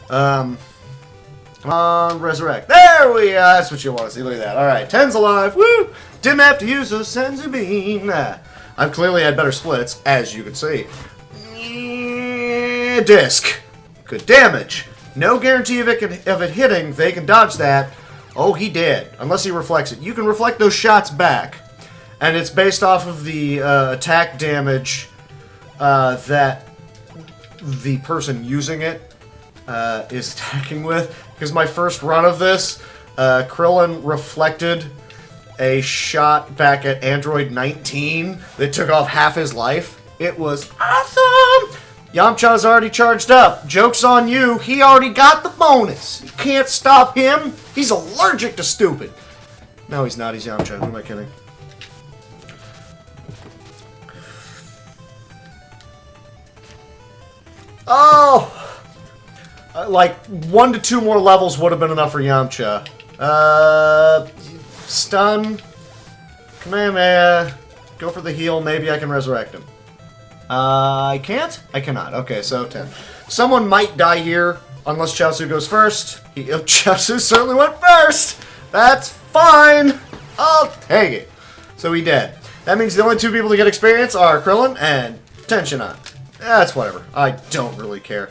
Come on, resurrect. There we are. That's what you want to see. Look at that. Alright, 10's alive. Woo! Didn't have to use a Senzu beam. I've clearly had better splits, as you can see. Disc. Good damage. No guarantee of it hitting. They can dodge that. Oh, he did. Unless he reflects it. You can reflect those shots back. And it's based off of the attack damage that the person using it is attacking with. Because my first run of this, Krillin reflected a shot back at Android 19 that took off half his life. It was awesome! Yamcha's already charged up. Joke's on you. He already got the bonus. You can't stop him. He's allergic to stupid. No, he's not. He's Yamcha. Who am I kidding? Oh! Like, 1 to 2 more levels would have been enough for Yamcha. Stun. Kamehameha. Go for the heal. Maybe I can resurrect him. I can't? I cannot. Okay, so 10. Someone might die here, unless Chaozu goes first. Chaozu certainly went first! That's fine! I'll take it. So he dead. That means the only 2 people to get experience are Krillin and Tenshinhan. That's whatever. I don't really care.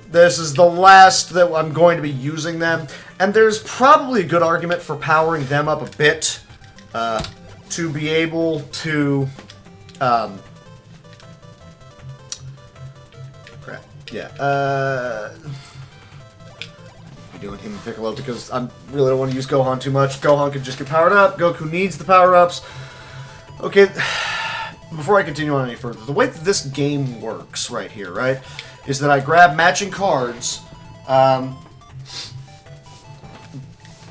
This is the last that I'm going to be using them. And there's probably a good argument for powering them up a bit. To be able to... crap. Yeah. Doing him and Piccolo because I really don't want to use Gohan too much. Gohan could just get powered up. Goku needs the power-ups. Okay, before I continue on any further, the way that this game works right here, right, is that I grab matching cards, and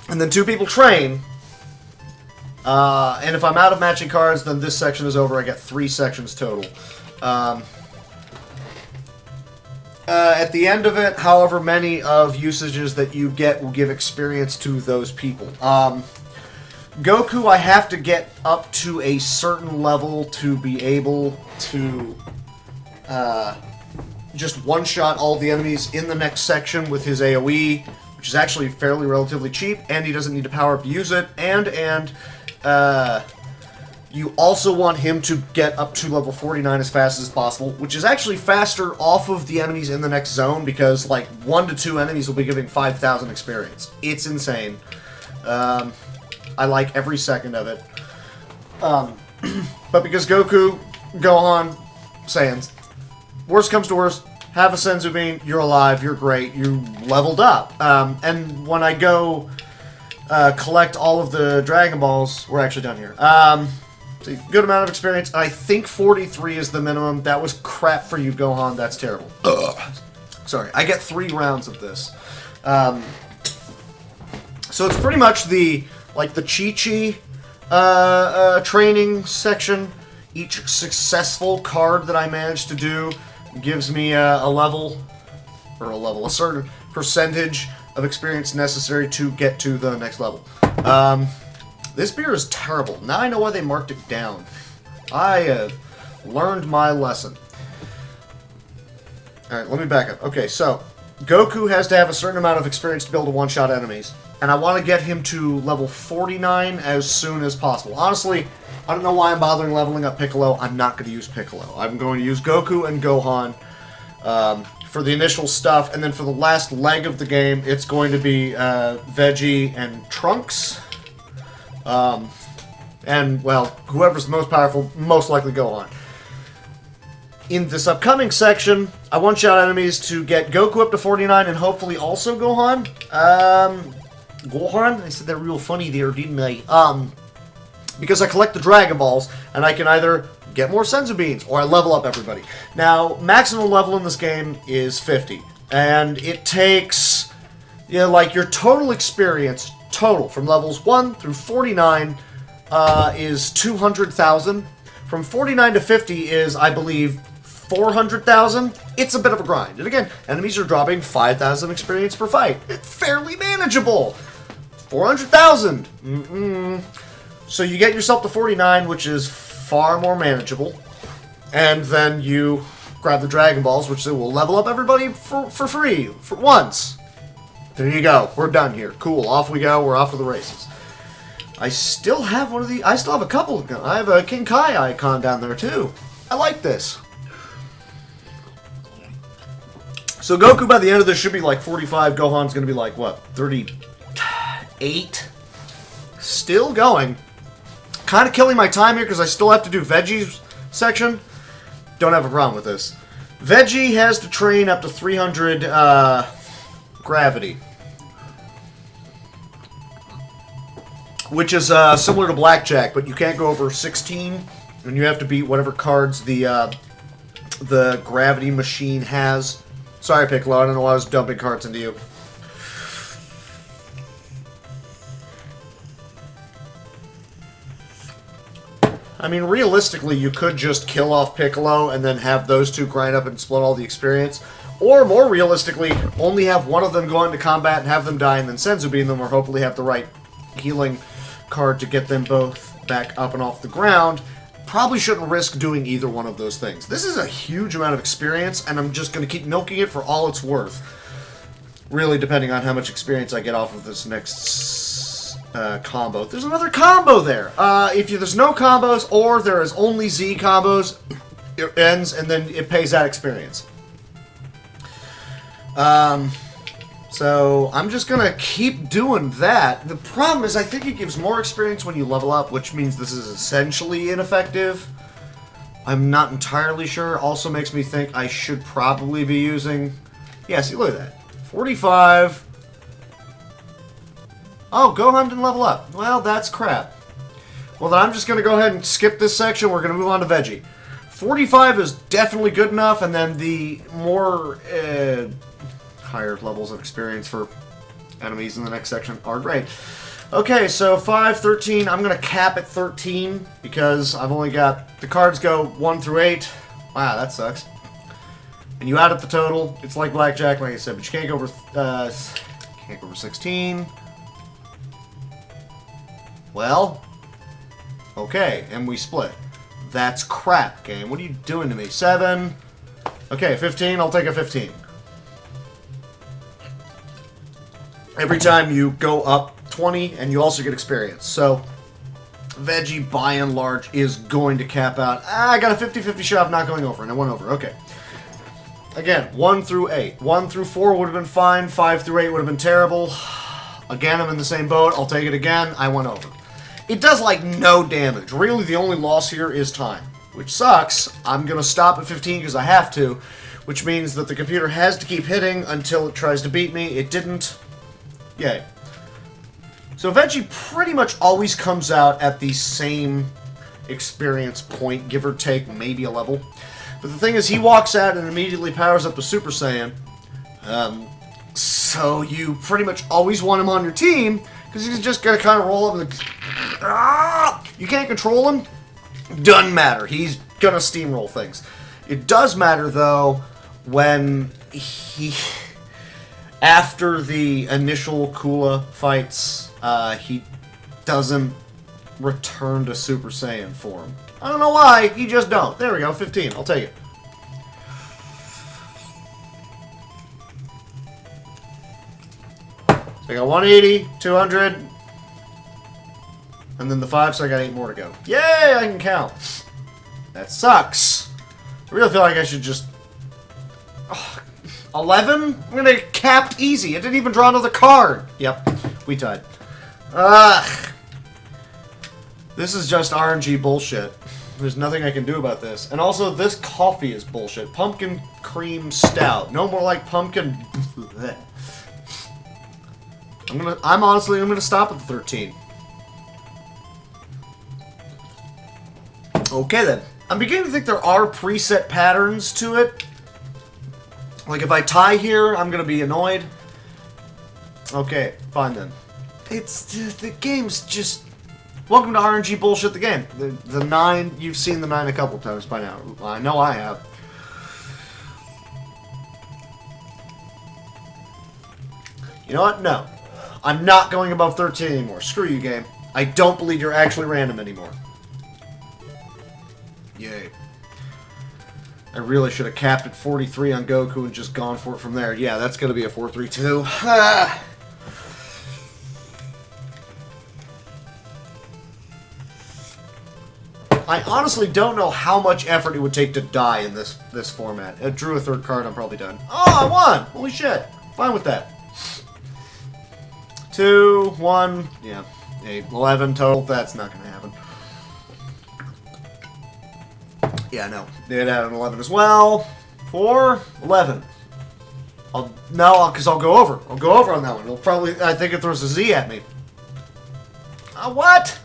then 2 people train, and if I'm out of matching cards, then this section is over. I get 3 sections total. At the end of it, however many of usages that you get will give experience to those people. Goku, I have to get up to a certain level to be able to just one-shot all the enemies in the next section with his AoE, which is actually fairly relatively cheap, and he doesn't need to power up to use it, and you also want him to get up to level 49 as fast as possible, which is actually faster off of the enemies in the next zone, because, like, 1 to 2 enemies will be giving 5,000 experience. It's insane. I like every second of it. But because Goku, Gohan, Saiyans, worst comes to worst, have a Senzu Bean, you're alive, you're great, you leveled up. And when I go collect all of the Dragon Balls, we're actually done here. So good amount of experience. I think 43 is the minimum. That was crap for you, Gohan. That's terrible. Ugh. Sorry. I get 3 rounds of this. So it's pretty much the Chi-Chi training section. Each successful card that I manage to do gives me a certain percentage of experience necessary to get to the next level. This beer is terrible. Now I know why they marked it down. I have learned my lesson. Alright, let me back up. Okay, so Goku has to have a certain amount of experience to be able to one-shot enemies. And I want to get him to level 49 as soon as possible. Honestly, I don't know why I'm bothering leveling up Piccolo. I'm not going to use Piccolo. I'm going to use Goku and Gohan for the initial stuff. And then for the last leg of the game, it's going to be Veggie and Trunks. And, well, whoever's the most powerful, most likely Gohan. In this upcoming section, I one-shot enemies to get Goku up to 49 and hopefully also Gohan. Gohan? I said that real funny there, didn't I? Because I collect the Dragon Balls, and I can either get more Senzu Beans, or I level up everybody. Now, maximum level in this game is 50. And it takes, like, your total experience, total, from levels 1 through 49, is 200,000. From 49 to 50 is, I believe, 400,000. It's a bit of a grind. And again, enemies are dropping 5,000 experience per fight. It's fairly manageable. 400,000. So you get yourself to 49, which is far more manageable. And then you grab the Dragon Balls, which will level up everybody for free, for once. There you go. We're done here. Cool. Off we go. We're off to the races. I still have one of the... I still have a couple of... I have a King Kai icon down there, too. I like this. So Goku, by the end of this, should be like 45. Gohan's going to be like, what, 38? Still going. Kind of killing my time here because I still have to do Veggie's section. Don't have a problem with this. Veggie has to train up to 300 gravity. Which is similar to Blackjack, but you can't go over 16, and you have to beat whatever cards the the gravity machine has. Sorry, Piccolo, I don't know why I was dumping cards into you. I mean, realistically, you could just kill off Piccolo and then have those two grind up and split all the experience. Or, more realistically, only have one of them go into combat and have them die and then Senzu beam them, or hopefully have the right healing card to get them both back up and off the ground. Probably shouldn't risk doing either one of those things. This is a huge amount of experience, and I'm just going to keep milking it for all it's worth. Really, depending on how much experience I get off of this next combo. There's another combo there. If there's no combos, or there is only Z combos, it ends, and then it pays that experience. So I'm just gonna keep doing that. The problem is I think it gives more experience when you level up, which means this is essentially ineffective. I'm not entirely sure. Also makes me think I should probably be using... Yeah, see, look at that. 45. Oh, Gohan didn't level up. Well, that's crap. Well, then I'm just gonna go ahead and skip this section. We're gonna move on to Veggie. 45 is definitely good enough, and then the more... higher levels of experience for enemies in the next section are great. Okay, so 5, 13. I'm going to cap at 13 because I've only got... The cards go 1 through 8. Wow, that sucks. And you add up the total. It's like blackjack, like I said, but you can't go over 16. Well, okay, and we split. That's crap, game. What are you doing to me? 7. Okay, 15. I'll take a 15. Every time you go up 20, and you also get experience. So, Veggie, by and large, is going to cap out. I got a 50-50 shot of not going over, and I went over. Okay. Again, 1 through 8. 1 through 4 would have been fine. 5 through 8 would have been terrible. Again, I'm in the same boat. I'll take it again. I went over. It does, like, no damage. Really, the only loss here is time, which sucks. I'm going to stop at 15 because I have to, which means that the computer has to keep hitting until it tries to beat me. It didn't. Yay. So Veggie pretty much always comes out at the same experience point, give or take maybe a level. But the thing is, he walks out and immediately powers up the Super Saiyan. So you pretty much always want him on your team, because he's just going to kind of roll up and... You can't control him. Doesn't matter. He's going to steamroll things. It does matter, though, when he... After the initial Kula fights, he doesn't return to Super Saiyan form. I don't know why, he just don't. There we go, 15. I'll take it. So I got 180, 200, and then the 5, so I got 8 more to go. Yay, I can count. That sucks. I really feel like I should just... 11? I'm gonna cap easy. I didn't even draw another card. Yep, we tied. Ugh. This is just RNG bullshit. There's nothing I can do about this. And also, this coffee is bullshit. Pumpkin cream stout. No more like pumpkin... I'm honestly gonna stop at the 13. Okay then. I'm beginning to think there are preset patterns to it. Like, if I tie here, I'm gonna be annoyed. Okay, fine then. The game's just... Welcome to RNG bullshit, the game. The 9, you've seen the 9 a couple times by now. I know I have. You know what? No. I'm not going above 13 anymore. Screw you, game. I don't believe you're actually random anymore. Yay. I really should have capped at 43 on Goku and just gone for it from there. Yeah, that's going to be a 4-3-2. I honestly don't know how much effort it would take to die in this format. I drew a 3rd card, I'm probably done. Oh, I won! Holy shit. Fine with that. 2, 1, yeah, 8, 11 total. That's not going to happen. Yeah, no. They'd add an 11 as well. 4, 11. No, because I'll go over. I'll go over on that one. It'll probably... I think it throws a Z at me. What?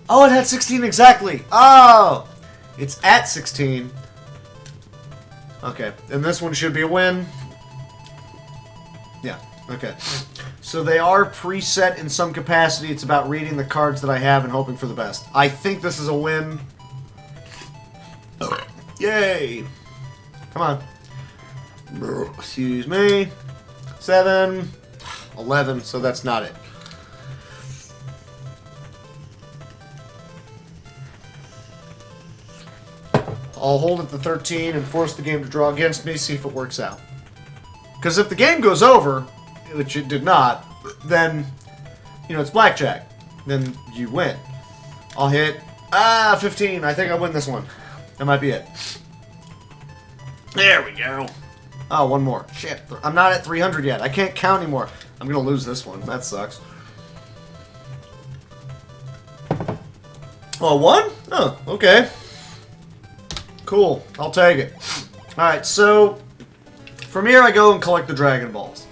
Oh, it had 16 exactly. Oh! It's at 16. Okay, and this one should be a win. Yeah, okay. So they are preset in some capacity. It's about reading the cards that I have and hoping for the best. I think this is a win. Yay! Come on. Excuse me. 7, 11, so that's not it. I'll hold it to 13 and force the game to draw against me, see if it works out. Because if the game goes over, which it did not, then, you know, it's blackjack. Then you win. I'll hit, 15. I think I win this one. That might be it. There we go. Oh, one more. Shit. I'm not at 300 yet. I can't count anymore. I'm going to lose this one. That sucks. Oh, 1? Oh, okay. Cool. I'll take it. Alright, so from here I go and collect the Dragon Balls.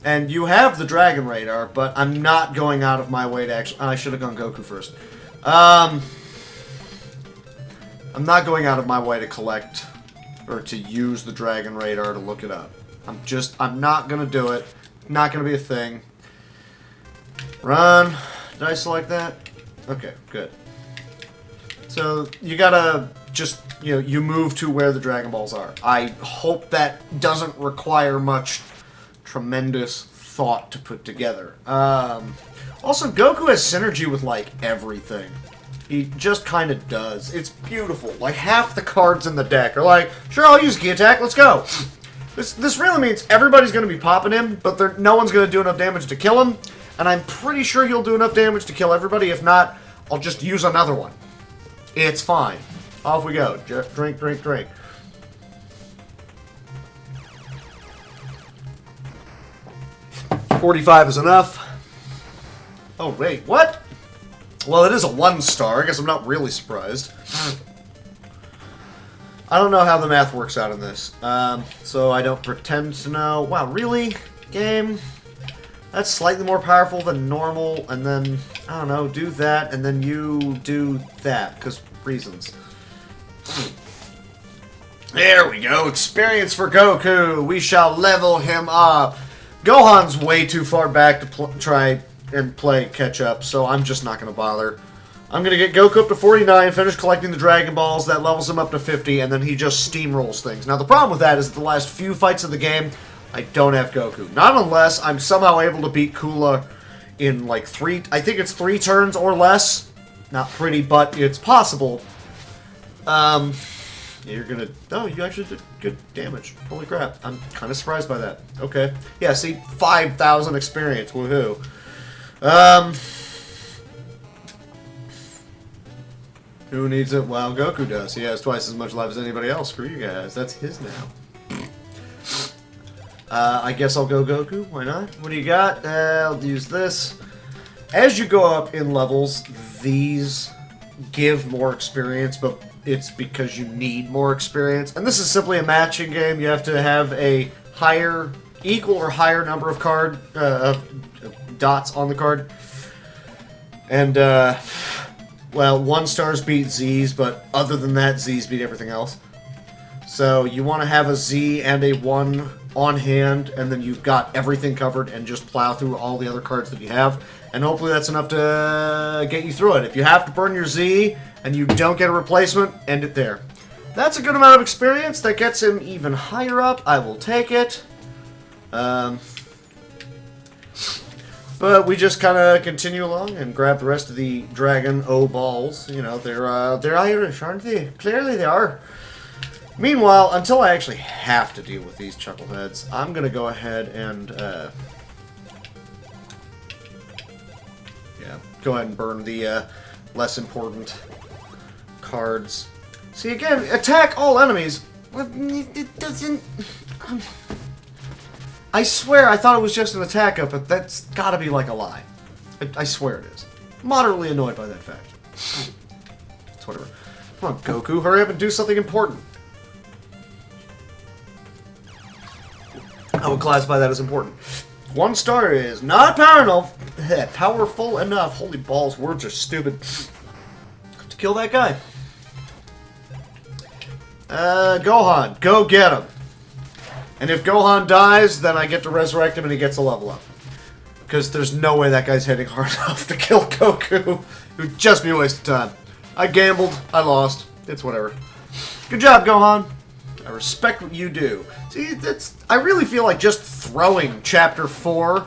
And you have the Dragon Radar, but I'm not going out of my way to actually... I should have gone Goku first. I'm not going out of my way to collect or to use the Dragon Radar to look it up. I'm not going to do it. Not going to be a thing. Run. Did I select that? Okay, good. So you gotta just, you know, you move to where the Dragon Balls are. I hope that doesn't require much tremendous thought to put together. Also, Goku has synergy with, like, everything. He just kind of does. It's beautiful. Like, half the cards in the deck are like, sure, I'll use Ki Attack, let's go. This really means everybody's going to be popping him, but no one's going to do enough damage to kill him. And I'm pretty sure he'll do enough damage to kill everybody. If not, I'll just use another one. It's fine. Off we go. Drink, drink, drink. $45 is enough. Oh, wait. What? Well, it is a 1-star. I guess I'm not really surprised. I don't know how the math works out in this. So I don't pretend to know. Wow, really? Game? That's slightly more powerful than normal, and then, I don't know, do that, and then you do that, because reasons. There we go, experience for Goku! We shall level him up! Gohan's way too far back to try and play catch-up, so I'm just not going to bother. I'm going to get Goku up to 49, finish collecting the Dragon Balls, that levels him up to 50, and then he just steamrolls things. Now, the problem with that is that the last few fights of the game, I don't have Goku. Not unless I'm somehow able to beat Cooler in like 3... I think it's 3 turns or less. Not pretty, but it's possible. You're gonna... Oh, you actually did good damage. Holy crap. I'm kind of surprised by that. Okay. Yeah, see? 5,000 experience. Woohoo. Who needs it? Well, Goku does. He has twice as much life as anybody else. Screw you guys. That's his now. I guess I'll go Goku. Why not? What do you got? I'll use this. As you go up in levels, these give more experience, but it's because you need more experience. And this is simply a matching game. You have to have a higher, equal or higher number of dots on the card. And, well, 1-stars beat Zs, but other than that, Zs beat everything else. So you want to have a Z and a 1 on hand, and then you've got everything covered and just plow through all the other cards that you have. And hopefully that's enough to get you through it. If you have to burn your Z and you don't get a replacement, end it there. That's a good amount of experience. That gets him even higher up. I will take it. But we just kind of continue along and grab the rest of the Dragon O balls. You know, they're Irish, aren't they? Clearly they are. Meanwhile, until I actually have to deal with these chuckleheads, I'm going to go ahead and, yeah, go ahead and burn the less important cards. See, again, attack all enemies. It doesn't... I swear I thought it was just an attack up, but that's got to be like a lie. I swear it is. Moderately annoyed by that fact. It's whatever. Come on, Goku, hurry up and do something important. I would classify that as important. 1 star is not powerful enough. Holy balls, words are stupid. To kill that guy. Gohan, go get him. And if Gohan dies, then I get to resurrect him and he gets a level up. Because there's no way that guy's hitting hard enough to kill Goku. It would just be a waste of time. I gambled. I lost. It's whatever. Good job, Gohan. I respect what you do. See, I really feel like just throwing Chapter 4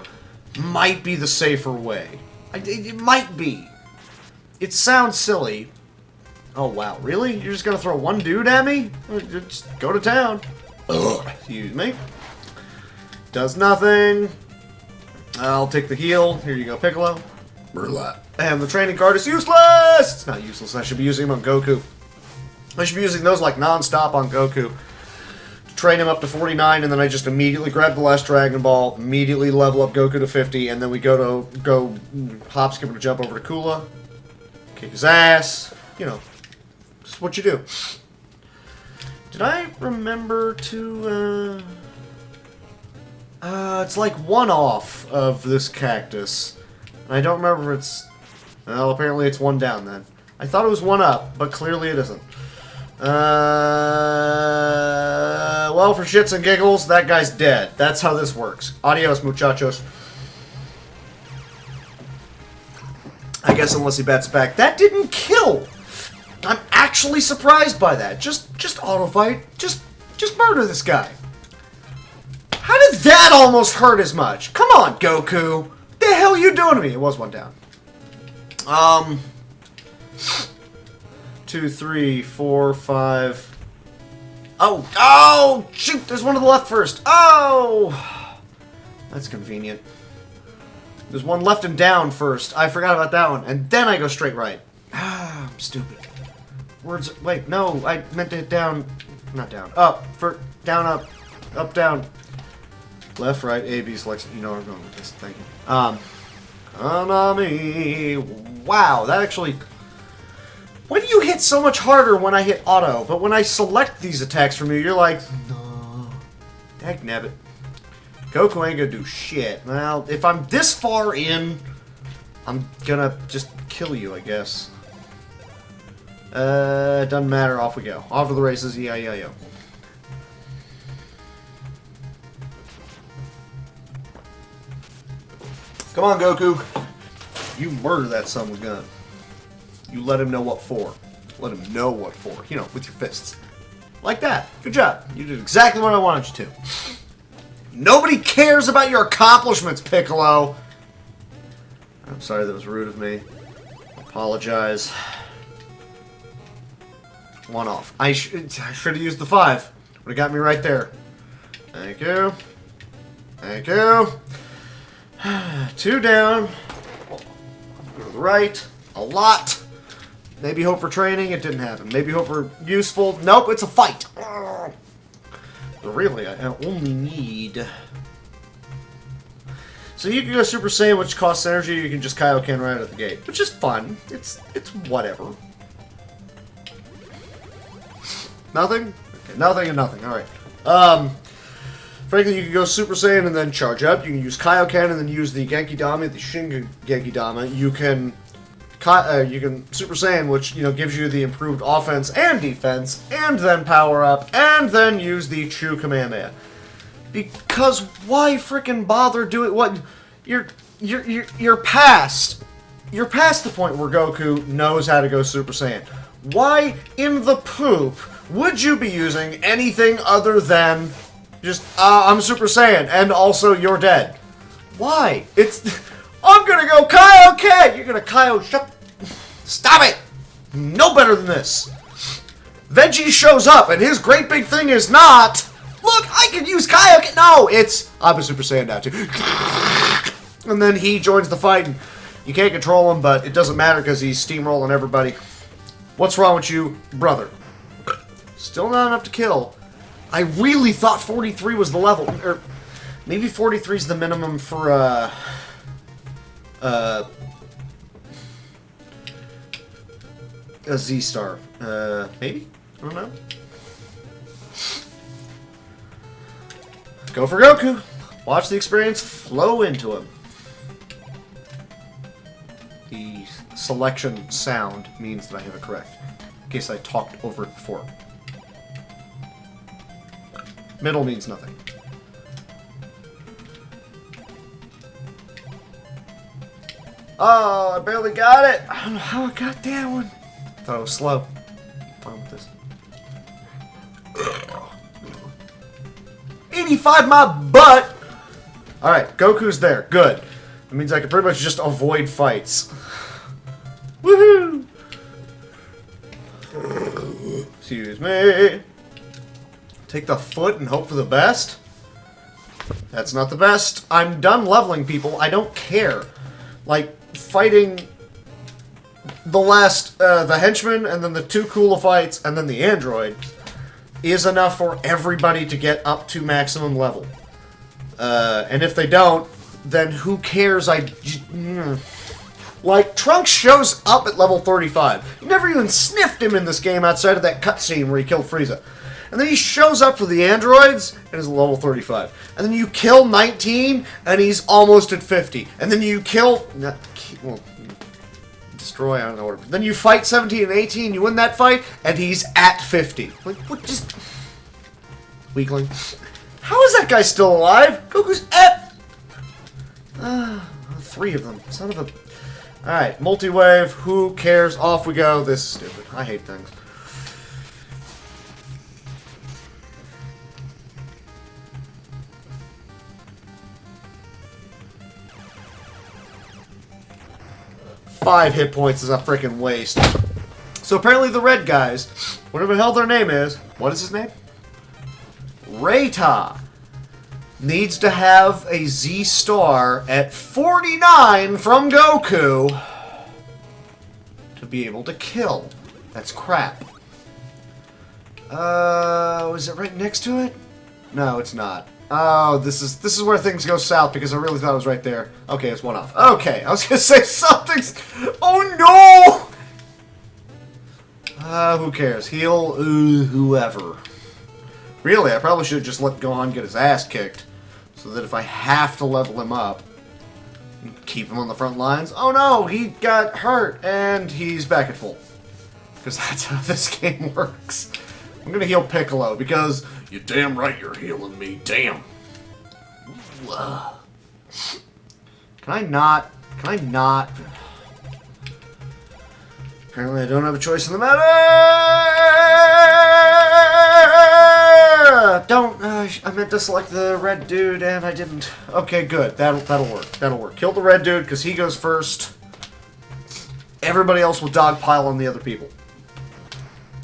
might be the safer way. It might be. It sounds silly. Oh, wow. Really? You're just going to throw one dude at me? Just go to town. Ugh. Excuse me. Does nothing. I'll take the heal. Here you go, Piccolo. And the training card is useless! It's not useless. I should be using them on Goku. I should be using those like non-stop on Goku. Train him up to 49, and then I just immediately grab the last Dragon Ball, immediately level up Goku to 50, and then we go hop, skip, and jump over to Kula. Kick his ass. You know, just what you do. Did I remember to, it's like one off of this cactus. And I don't remember if it's... Well, apparently it's one down then. I thought it was one up, but clearly it isn't. Well, for shits and giggles, that guy's dead. That's how this works. Adios, muchachos. I guess unless he bats back. That didn't kill! I'm actually surprised by that. Just auto fight. Just murder this guy. How did that almost hurt as much? Come on, Goku. What the hell are you doing to me? It was one down. 2, 3, 4, 5. Oh, shoot! There's one to the left first. Oh, that's convenient. There's one left and down first. I forgot about that one, and then I go straight right. Ah, I'm stupid. Words. Wait, no, I meant to hit down. Not down. Up. For down. Up. Down. Left, right, A, B, select. You know where I'm going with this. Thank you. Konami. Wow, that actually... Why do you hit so much harder when I hit auto? But when I select these attacks from you, you're like... No. Dagnabbit. Goku ain't gonna do shit. Well, if I'm this far in, I'm gonna just kill you, I guess. Doesn't matter. Off we go. Off to the races. Yeah. Come on, Goku. You murder that son of a gun. You let him know what for. Let him know what for. You know, with your fists. Like that. Good job. You did exactly what I wanted you to. Nobody cares about your accomplishments, Piccolo. I'm sorry that was rude of me. Apologize. One off. I should have used the 5. Would have got me right there. Thank you. Thank you. 2 down. Go to the right. A lot. Maybe hope for training. It didn't happen. Maybe hope for useful. Nope, it's a fight. But really, I only need... So you can go Super Saiyan, which costs energy. You can just Kaioken right out of the gate, which is fun. It's whatever. Nothing? Okay, nothing and nothing. Alright. Frankly, you can go Super Saiyan and then charge up. You can use Kaioken and then use the Genki Dama, the Shin Genki Dama. You can Super Saiyan, which, you know, gives you the improved offense and defense, and then power up, and then use the Chu Kamehameha. Because why frickin' bother doing what? You're past the point where Goku knows how to go Super Saiyan. Why in the poop would you be using anything other than just I'm Super Saiyan and also you're dead? Why? I'm gonna go Kaioken! You're gonna Stop it! No better than this. Veggie shows up and his great big thing is not, look, I can use Kaioken! No, it's, I'm a Super Saiyan now too. And then he joins the fight and you can't control him, but it doesn't matter because he's steamrolling everybody. What's wrong with you, brother? Still not enough to kill. I really thought 43 was the level. Or maybe 43 is the minimum for, a Z-Star. Maybe? I don't know. Go for Goku. Watch the experience flow into him. The selection sound means that I have it correct. In case I talked over it before. Middle means nothing. Oh, I barely got it. I don't know how I got that one. Thought it was slow. Fine with this. 85 my butt! Alright, Goku's there. Good. That means I can pretty much just avoid fights. Woohoo! Excuse me. Take the foot and hope for the best? That's not the best. I'm done leveling people. I don't care. Like, fighting the last, the henchman, and then the 2 Kula fights, and then the android, is enough for everybody to get up to maximum level. And if they don't, then who cares? Like, Trunks shows up at level 35. You never even sniffed him in this game outside of that cutscene where he killed Frieza. And then he shows up for the androids and is level 35. And then you kill 19 and he's almost at 50. And then you kill... well, destroy, I don't know what... Then you fight 17 and 18, you win that fight, and he's at 50. Like, what just... Weakling. How is that guy still alive? Goku's at... 3 of them. Son of a... Alright, multi-wave, who cares? Off we go. This is stupid. I hate things. Five hit points is a freaking waste. So apparently the red guys, whatever the hell their name is, what is his name? Reita needs to have a Z star at 49 from Goku to be able to kill. That's crap. Is it right next to it? No, it's not. Oh, this is where things go south because I really thought it was right there. Okay, it's one off. Okay, I was gonna say something's... Oh no! Who cares? Heal whoever. Really, I probably should have just let Gohan get his ass kicked, so that if I have to level him up, keep him on the front lines. Oh no, he got hurt and he's back at full. Because that's how this game works. I'm gonna heal Piccolo because you're damn right you're healing me. Damn. Can I not? Can I not? Apparently I don't have a choice in the matter. Don't. I meant to select the red dude and I didn't. Okay, good. That'll work. That'll work. Kill the red dude because he goes first. Everybody else will dogpile on the other people.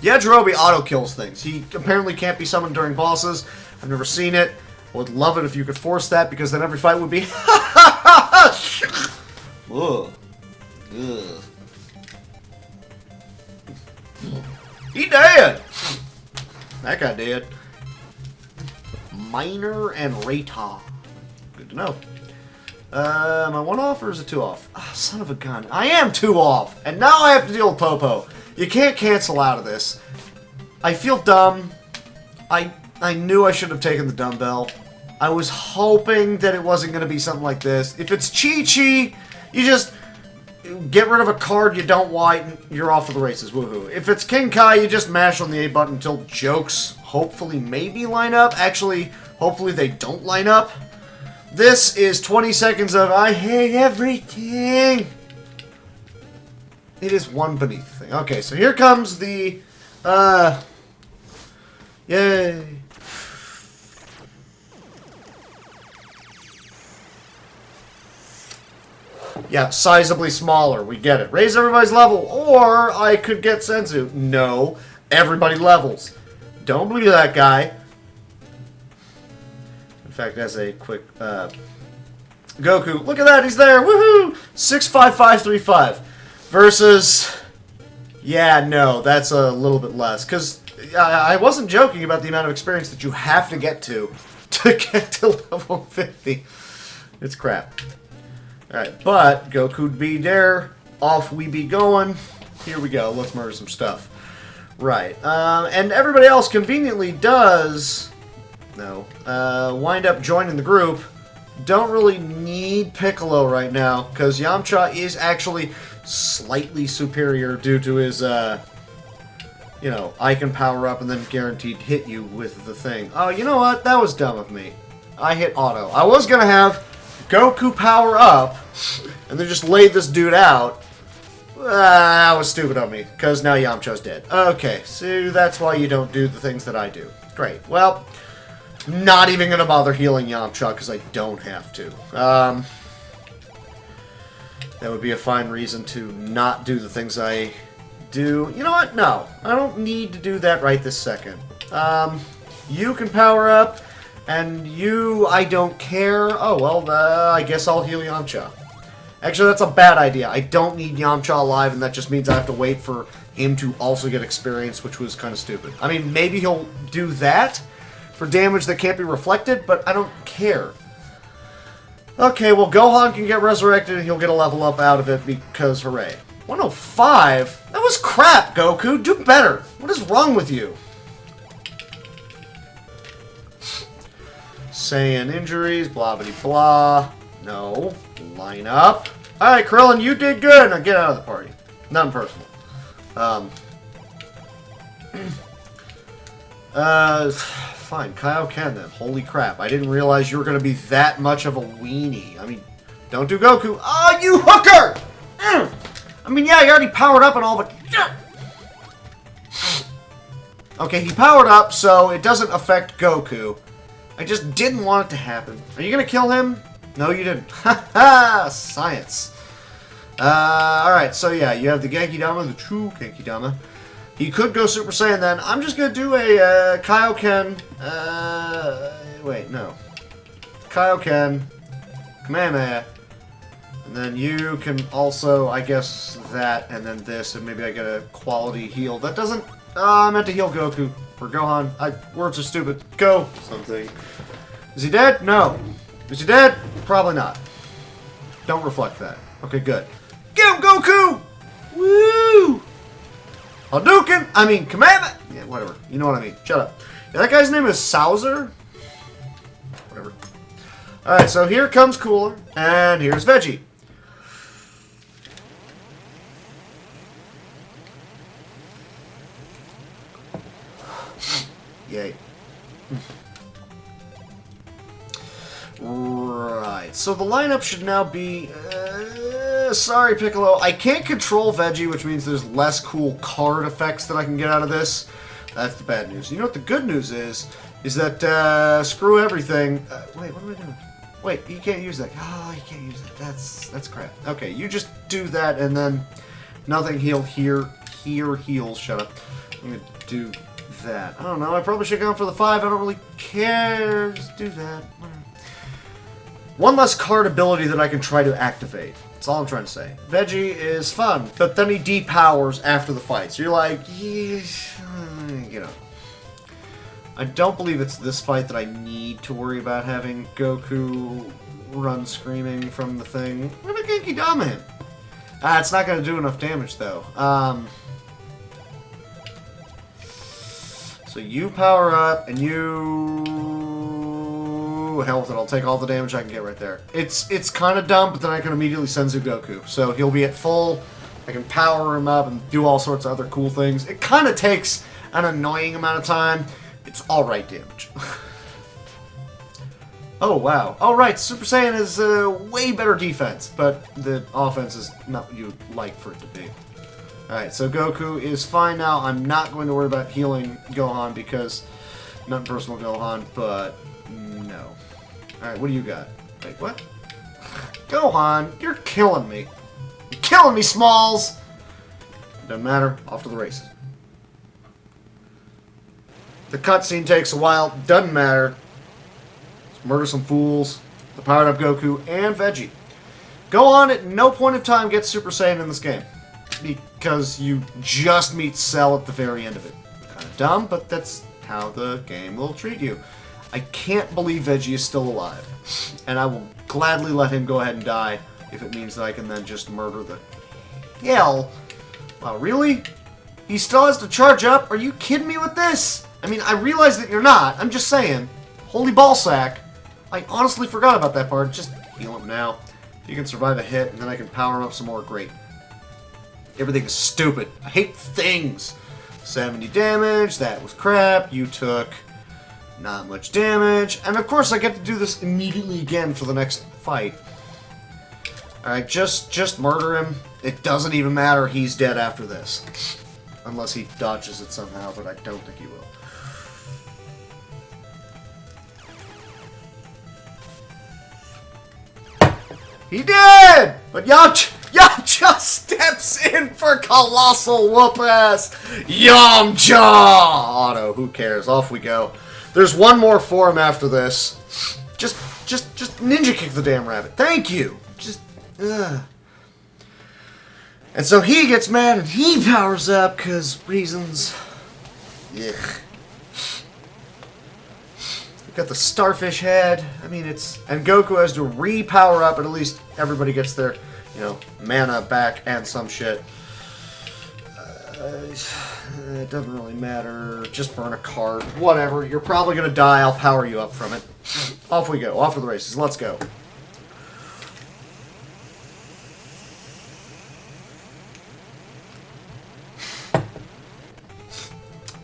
Yeah, Jirobe auto-kills things. He apparently can't be summoned during bosses. I've never seen it. I would love it if you could force that, because then every fight would be... Ugh. Ugh. He dead! That guy dead. Minor and Reita. Good to know. Am I 1 off or is it 2 off? Oh, son of a gun. I am 2 off! And now I have to deal with Popo. You can't cancel out of this. I feel dumb. I knew I should have taken the dumbbell. I was hoping that it wasn't going to be something like this. If it's Chi-Chi, you just get rid of a card you don't want and you're off for the races. Woohoo. If it's King Kai, you just mash on the A button until jokes hopefully maybe line up. Actually, hopefully they don't line up. This is 20 seconds of I hate everything. It is one beneath thing. Okay, so here comes the, yay. Yeah, sizably smaller. We get it. Raise everybody's level, or I could get Senzu. No, everybody levels. Don't believe that guy. In fact, as a quick, Goku, look at that, he's there. Woohoo! 65535. Versus, yeah, no, that's a little bit less. Because I wasn't joking about the amount of experience that you have to get to get to level 50. It's crap. Alright, but Goku'd be there. Off we be going. Here we go. Let's murder some stuff. Right. And everybody else conveniently does, wind up joining the group. Don't really need Piccolo right now, because Yamcha is actually slightly superior due to his you know, I can power up and then guaranteed hit you with the thing. Oh, you know what? That was dumb of me. I hit auto. I was gonna have Goku power up and then just lay this dude out. That was stupid of me, because now Yamcha's dead. Okay, so that's why you don't do the things that I do. Great. Well, not even going to bother healing Yamcha, because I don't have to. That would be a fine reason to not do the things I do. You know what? No. I don't need to do that right this second. You can power up, and you, I don't care. Oh, well, I guess I'll heal Yamcha. Actually, that's a bad idea. I don't need Yamcha alive, and that just means I have to wait for him to also get experience, which was kind of stupid. I mean, maybe he'll do that for damage that can't be reflected, but I don't care. Okay, well, Gohan can get resurrected, and he'll get a level up out of it because, hooray. 105? That was crap, Goku. Do better. What is wrong with you? Saiyan injuries, blah, blah, blah. No. Line up. Alright, Krillin, you did good. Now get out of the party. Nothing personal. Fine. Kaioken then. Holy crap. I didn't realize you were going to be that much of a weenie. I mean, don't do Goku. Oh, you hooker! I mean, yeah, he already powered up and all, but... Okay, he powered up, so it doesn't affect Goku. I just didn't want it to happen. Are you going to kill him? No, you didn't. Ha ha! Science. Alright, so yeah, you have the Genki Dama, the true Genki Dama. He could go Super Saiyan then. I'm just gonna do a Kaioken. Wait, no. Kaioken. Kamehameha. And then you can also, I guess, that, and then this, and maybe I get a quality heal. That doesn't. I meant to heal Goku. Or Gohan. Words are stupid. Go! Something. Is he dead? No. Is he dead? Probably not. Don't reflect that. Okay, good. Get him, Goku! Woo! Hadouken! I mean, Kamehameha! Yeah, whatever. You know what I mean. Shut up. Yeah, that guy's name is Sauser? Whatever. Alright, so here comes Cooler, and here's Veggie. Yay. Right, so the lineup should now be... sorry, Piccolo. I can't control Veggie, which means there's less cool card effects that I can get out of this. That's the bad news. You know what the good news is that, screw everything. Wait, what am I doing? Wait, you can't use that. Oh, you can't use that. That's crap. Okay, you just do that, and then nothing heal here heals. Shut up. I'm gonna do that. I don't know. I probably should have gone for the 5. I don't really care. Just do that. One less card ability that I can try to activate. That's all I'm trying to say. Veggie is fun, but then he depowers after the fight. So you're like, you know. I don't believe it's this fight that I need to worry about having Goku run screaming from the thing. I'm gonna Genki Dama him. It's not gonna do enough damage though. So you power up and you... Hell with it, I'll take all the damage I can get right there. It's kind of dumb, but then I can immediately Senzu Goku. So he'll be at full, I can power him up and do all sorts of other cool things. It kind of takes an annoying amount of time. It's alright damage. Oh, wow. Alright, Super Saiyan is way better defense, but the offense is not what you'd like for it to be. Alright, so Goku is fine now. I'm not going to worry about healing Gohan because, not personal Gohan, but no. Alright, what do you got? Wait, what? Gohan, you're killing me. You're killing me, Smalls! Doesn't matter. Off to the races. The cutscene takes a while. Doesn't matter. Let's murder some fools. The powered up Goku and Veggie. Gohan at no point of time gets Super Saiyan in this game. Because you just meet Cell at the very end of it. Kind of dumb, but that's how the game will treat you. I can't believe Veggie is still alive. And I will gladly let him go ahead and die if it means that I can then just murder the hell. Wow, really? He still has to charge up? Are you kidding me with this? I mean, I realize that you're not. I'm just saying. Holy ballsack. I honestly forgot about that part. Just heal him now. If you can survive a hit, and then I can power him up some more, great. Everything is stupid. I hate things. 70 damage. That was crap. You took not much damage. And of course I get to do this immediately again for the next fight. Alright, just murder him. It doesn't even matter. He's dead after this. Unless he dodges it somehow, but I don't think he will. He did! But Yamcha steps in for colossal whoop-ass! Yamcha! Auto, who cares? Off we go. There's one more for him after this. Just ninja kick the damn rabbit. Thank you! Ugh. And so he gets mad and he powers up, because reasons. Ugh. Got the starfish head. I mean, and Goku has to re-power up, and at least everybody gets their, mana back and some shit. It doesn't really matter. Just burn a card. Whatever. You're probably gonna die. I'll power you up from it. Off we go. Off for the races. Let's go.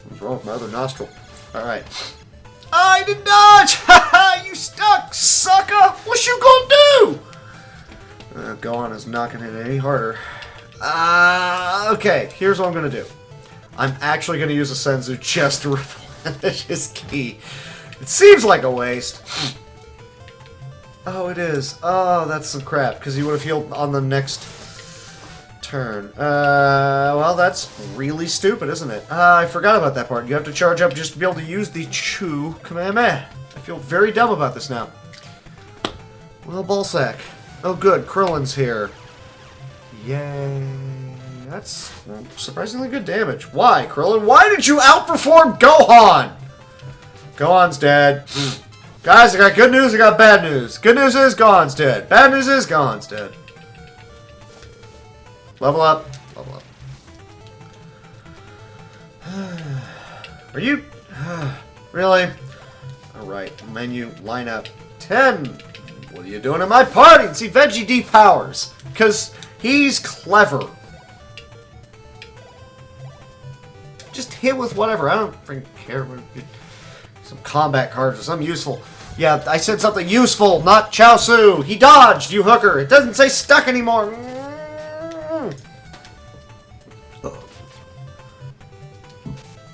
What's wrong with my other nostril? All right. I did dodge! Haha, you stuck, sucker! What you gonna do? Gohan is not gonna hit any harder. Okay, here's what I'm gonna do. I'm actually gonna use a Senzu just to replenish his ki. It seems like a waste. Oh, it is. Oh, that's some crap, because he would have healed on the next turn. Well, that's really stupid, isn't it? I forgot about that part. You have to charge up just to be able to use the Chu Kamehameha. I feel very dumb about this now. Well, ballsack. Oh, good. Krillin's here. Yay. That's surprisingly good damage. Why, Krillin? Why did you outperform Gohan? Gohan's dead. Guys, I got good news, I got bad news. Good news is Gohan's dead. Bad news is Gohan's dead. Level up. Level up. Are you... really? Alright, menu, lineup. 10. What are you doing in my party? See, Veggie depowers. Because he's clever. Just hit with whatever. I don't freaking care. Some combat cards or something useful. Yeah, I said something useful, not Chaosu. He dodged, you hooker. It doesn't say stuck anymore.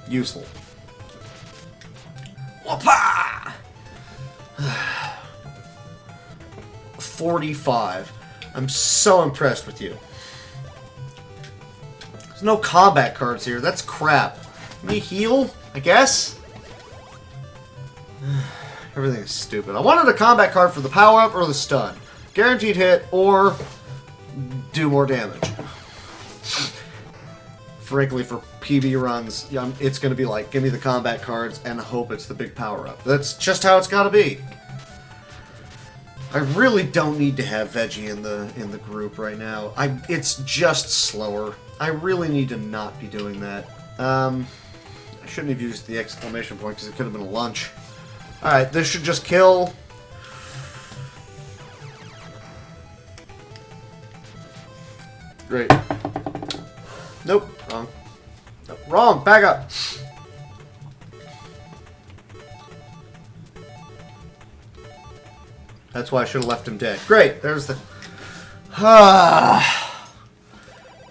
Useful. Whoopah! 45. I'm so impressed with you. There's no combat cards here. That's crap. Me heal, I guess? Everything is stupid. I wanted a combat card for the power-up or the stun. Guaranteed hit or do more damage. Frankly, for PB runs, it's going to be like, give me the combat cards and hope it's the big power-up. That's just how it's got to be. I really don't need to have Veggie in the group right now. It's just slower. I really need to not be doing that. I shouldn't have used the exclamation point because it could have been a lunch. Alright, this should just kill. Great. Nope. Wrong. Nope. Wrong. Back up. That's why I should have left him dead. Great. There's the...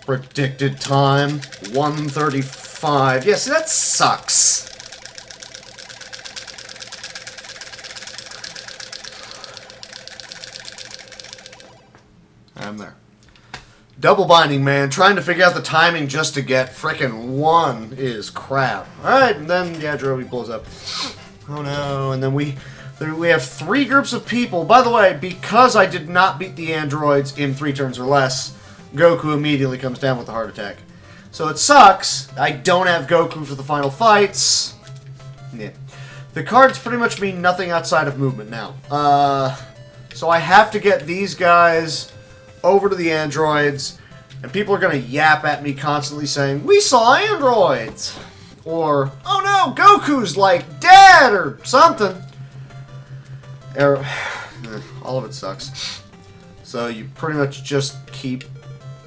predicted time. 1:35. Yes, that sucks. I'm there. Double binding, man. Trying to figure out the timing just to get frickin' 1 is crap. Alright, and then, yeah, Droby blows up. Oh no, and then we have 3 groups of people. By the way, because I did not beat the androids in 3 turns or less, Goku immediately comes down with a heart attack. So it sucks. I don't have Goku for the final fights. Yeah. The cards pretty much mean nothing outside of movement now. So I have to get these guys over to the androids, and people are going to yap at me constantly saying, "We saw androids!" Or, "Oh no, Goku's like dead!" or something. All of it sucks. So you pretty much just keep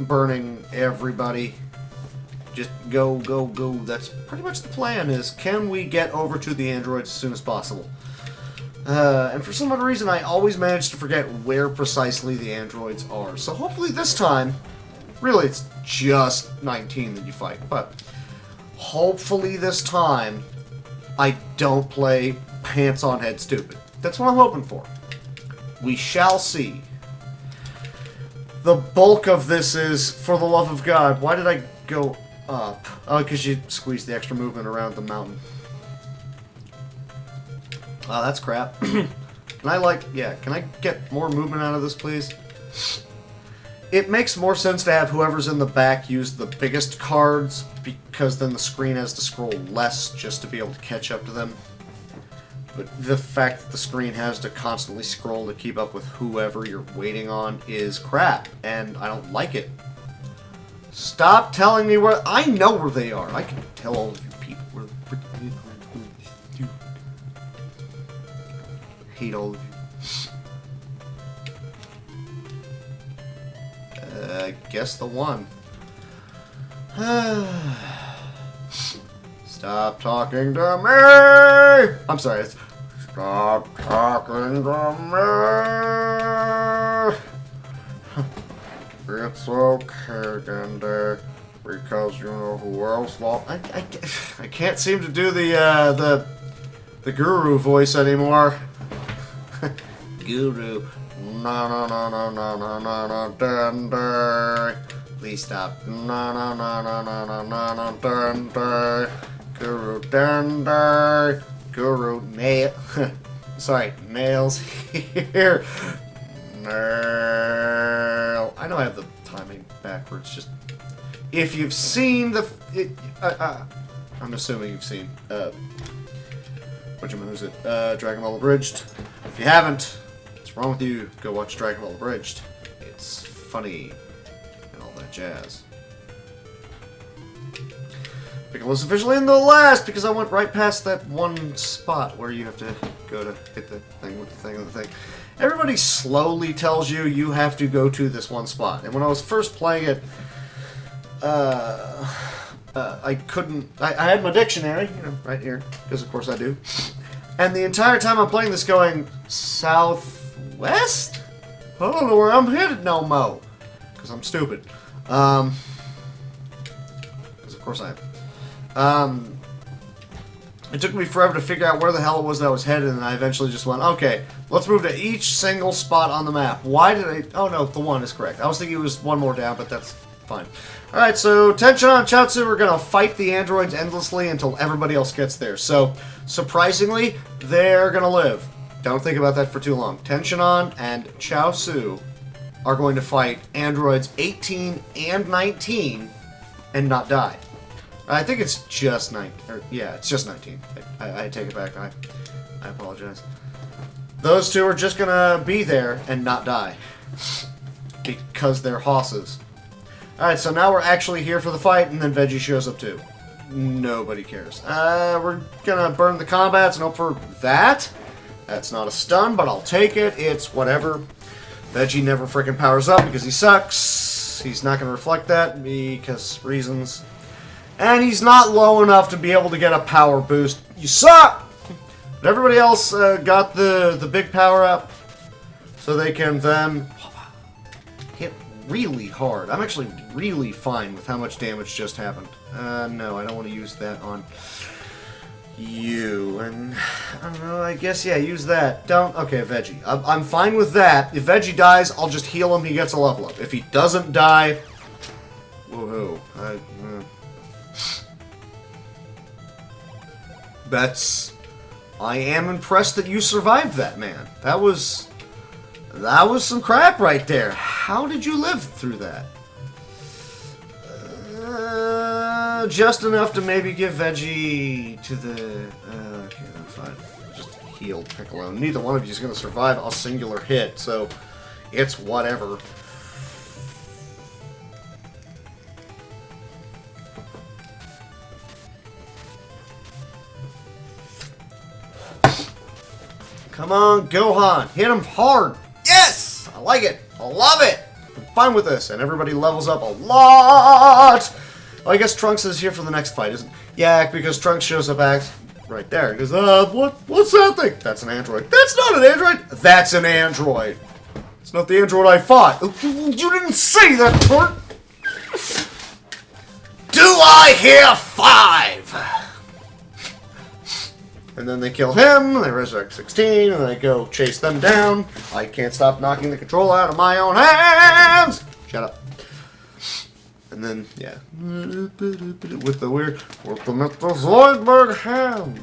burning everybody. Just go, go, go. That's pretty much the plan, is can we get over to the androids as soon as possible? And for some odd reason, I always manage to forget where precisely the androids are. So hopefully this time, really it's just 19 that you fight, but hopefully this time, I don't play pants on head stupid. That's what I'm hoping for. We shall see. The bulk of this is, for the love of God, why did I go up? Oh, because you squeezed the extra movement around the mountain. Oh, that's crap. Can I get more movement out of this, please? It makes more sense to have whoever's in the back use the biggest cards, because then the screen has to scroll less just to be able to catch up to them. But the fact that the screen has to constantly scroll to keep up with whoever you're waiting on is crap, and I don't like it. Stop telling me where... I know where they are. I can tell all of you people where the freaking are. Hate all of you. I guess the one. Stop talking to me! I'm sorry, it's... Stop talking to me! It's okay, Dende, because you know who else lost. I can't seem to do the guru voice anymore. Guru. No, no, no, no, no, no, no, no, Dende. Please stop. No, no, no, no, no, no, no, no, Dende. Guru Dende. Guru Nail. Sorry, Nails here. Nail. I know I have the timing backwards. Just if you've seen the, I'm assuming you've seen who's it? Dragon Ball Abridged. If you haven't, what's wrong with you? Go watch Dragon Ball Abridged. It's funny and all that jazz. Piccolo's officially in the last because I went right past that one spot where you have to go to hit the thing with the thing and the thing. Everybody slowly tells you you have to go to this one spot. And when I was first playing it, I couldn't... I had my dictionary, you know, right here, because of course I do. And the entire time I'm playing this going, southwest? I don't know where I'm headed no mo. Because I'm stupid. Because of course I am. It took me forever to figure out where the hell it was that I was headed, and I eventually just went, okay, let's move to each single spot on the map. Why did I... Oh, no, the one is correct. I was thinking it was one more down, but that's fine. Alright, so Tension on Chaozu, we're going to fight the androids endlessly until everybody else gets there. So, surprisingly, they're going to live. Don't think about that for too long. Tension on and Chaozu are going to fight androids 18 and 19 and not die. I think it's just 19. Yeah, it's just 19. I take it back. I apologize. Those two are just gonna be there and not die. Because they're hosses. Alright, so now we're actually here for the fight, and then Veggie shows up too. Nobody cares. We're gonna burn the combats and hope for that. That's not a stun, but I'll take it. It's whatever. Veggie never freaking powers up because he sucks. He's not gonna reflect that because reasons. And he's not low enough to be able to get a power boost. You suck! But everybody else got the big power up, so they can then hit really hard. I'm actually really fine with how much damage just happened. No, I don't want to use that on you. And, I don't know, I guess, yeah, use that. Don't, okay, Veggie. I'm fine with that. If Veggie dies, I'll just heal him, he gets a level up. If he doesn't die, woohoo. I am impressed that you survived that, man. That was some crap right there. How did you live through that? Just enough to maybe give Veggie to the... okay, then fine. Just healed Piccolo. Neither one of you is going to survive a singular hit, so it's whatever. Come on, Gohan. Hit him hard. Yes! I like it. I love it. I'm fine with this. And everybody levels up a lot. Oh, I guess Trunks is here for the next fight, isn't he? Yeah, because Trunks shows up right there. He goes, what's that thing? That's an android. That's not an android! That's an android. It's not the android I fought. You didn't say that, Tort! Do I hear 5? And then they kill him, they resurrect 16, and they go chase them down. I can't stop knocking the controller out of my own hands! Shut up. And then, yeah. With the weird, with the Zoidberg hand.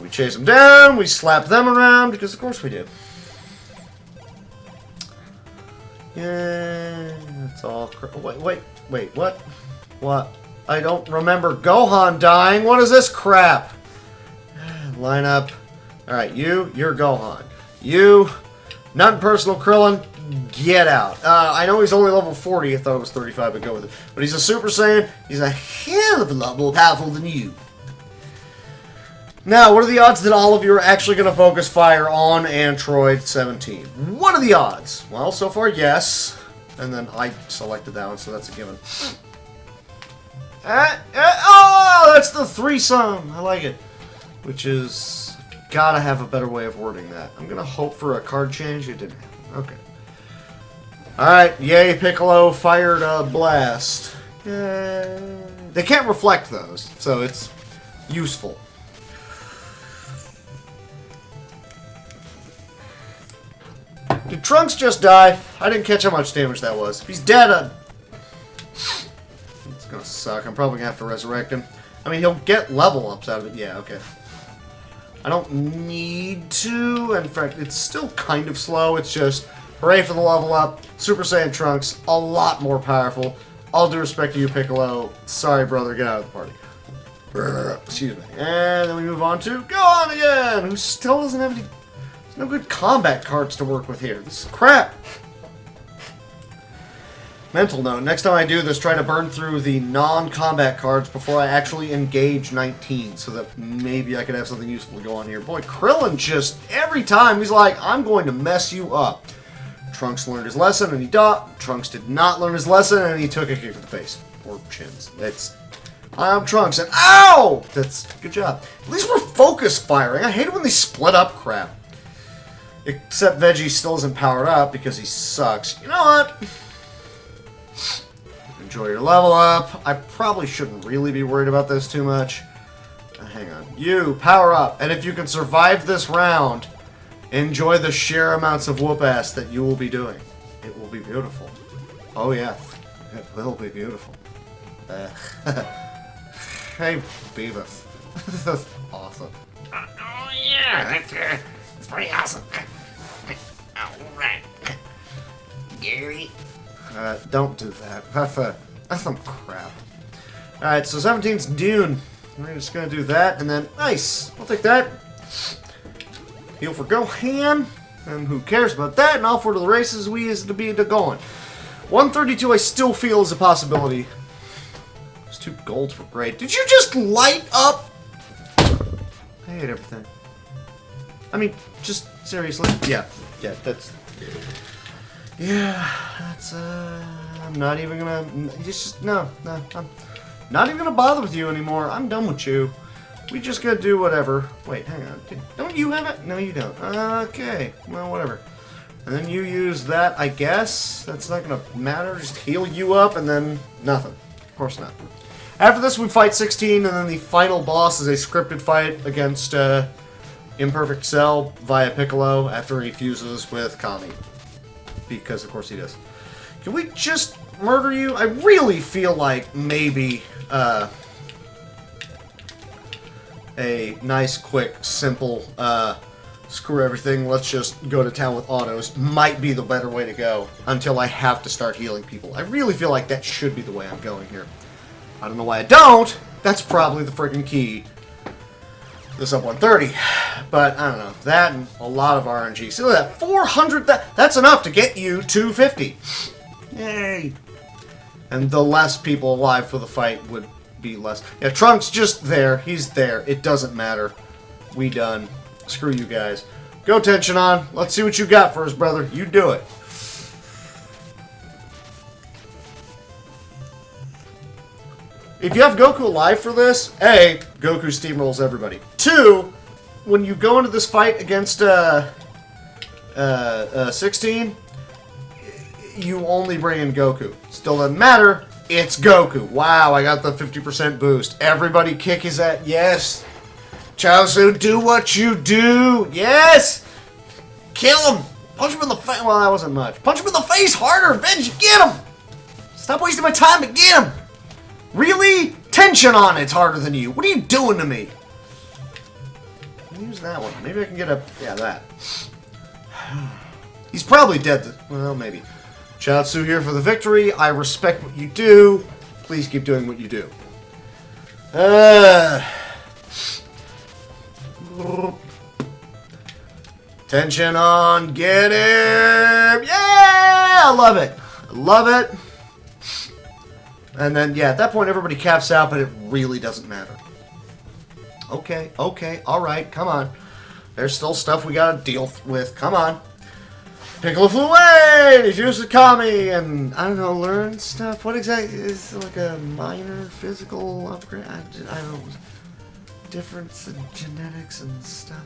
We chase them down, we slap them around, because of course we do. Yeah, that's all. Wait, what? What? I don't remember Gohan dying. What is this crap? Line up. Alright, you're Gohan. You, nothing personal, Krillin, get out. I know he's only level 40. I thought it was 35, but go with it. But he's a Super Saiyan. He's a hell of a lot more powerful than you. Now, what are the odds that all of you are actually going to focus fire on Android 17? What are the odds? Well, so far, yes. And then I selected that one, so that's a given. Oh, that's the threesome. I like it. Which is, gotta have a better way of wording that. I'm gonna hope for a card change. It didn't happen. Okay. Alright, yay, Piccolo fired a blast. Yay. They can't reflect those, so it's useful. Did Trunks just die? I didn't catch how much damage that was. If he's dead, it's gonna suck. I'm probably gonna have to resurrect him. I mean, he'll get level ups out of it. Yeah, okay. I don't need to. In fact, it's still kind of slow. It's just, hooray for the level up. Super Saiyan Trunks, a lot more powerful. All due respect to you, Piccolo. Sorry, brother, get out of the party. Excuse me. And then we move on to Gohan again, who still doesn't have any... There's no good combat cards to work with here. This is crap. Mental note, next time I do this, try to burn through the non-combat cards before I actually engage 19, so that maybe I could have something useful to go on here. Boy, Krillin just, every time, he's like, I'm going to mess you up. Trunks learned his lesson, and he died. Trunks did not learn his lesson, and he took a kick to the face. Or chins. I'm Trunks, and ow! That's, good job. At least we're focus firing. I hate it when they split up crap. Except Veggie still isn't powered up, because he sucks. You know what? Enjoy your level up. I probably shouldn't really be worried about this too much. Hang on. You, power up. And if you can survive this round, enjoy the sheer amounts of whoop-ass that you will be doing. It will be beautiful. Oh, yeah. It will be beautiful. Hey, Beavis. This is awesome.
Oh, yeah. That's pretty awesome. Alright. Gary.
Don't do that. That's some crap. Alright, so 17's Dune. We're just gonna do that, and then, nice! I'll take that. Heal for Gohan. And who cares about that? And off to the races we is to be going. 132 I still feel is a possibility. Those 2 golds were great. Did you just light up? I hate everything. I mean, just seriously. Yeah, that's... Yeah, that's, I'm not even gonna, no, I'm not even gonna bother with you anymore. I'm done with you. We just gotta do whatever. Wait, hang on. Don't you have it? No, you don't. Okay, well, whatever. And then you use that, I guess. That's not gonna matter. Just heal you up and then nothing. Of course not. After this, we fight 16, and then the final boss is a scripted fight against, Imperfect Cell via Piccolo after he fuses with Kami. Because, of course, he does. Can we just murder you? I really feel like maybe a nice, quick, simple, screw everything, let's just go to town with autos might be the better way to go until I have to start healing people. I really feel like that should be the way I'm going here. I don't know why I don't. That's probably the freaking key. This up 130, but I don't know, that and a lot of RNG. See, look at that, 400, that's enough to get you 250. Yay. And the less people alive for the fight would be less. Yeah, Trunks just there, he's there, it doesn't matter. We done. Screw you guys. Go tension on, let's see what you got for us, brother. You do it. if you have Goku alive for this, A, Goku steamrolls everybody. 2, when you go into this fight against 16, you only bring in Goku. Still doesn't matter. It's Goku. Wow, I got the 50% boost. Everybody kick his ass. Yes. Chaozu, do what you do. Yes. Kill him. Punch him in the face. Well, that wasn't much. Punch him in the face harder. Venge, get him. Stop wasting my time to get him. Really? Tension on it's harder than you. What are you doing to me? Use that one. Maybe I can get a... Yeah, that. He's probably dead. Well, maybe. Chaozu here for the victory. I respect what you do. Please keep doing what you do. Tension on. Get him. Yeah! I love it. I love it. And then, yeah, at that point, everybody caps out, but it really doesn't matter. Okay, okay, alright, come on. There's still stuff we gotta deal with. Come on. Piccolo flew away! He fused with Kami, and, I don't know, learn stuff. What exactly is like a minor physical upgrade? I don't know. Difference in genetics and stuff.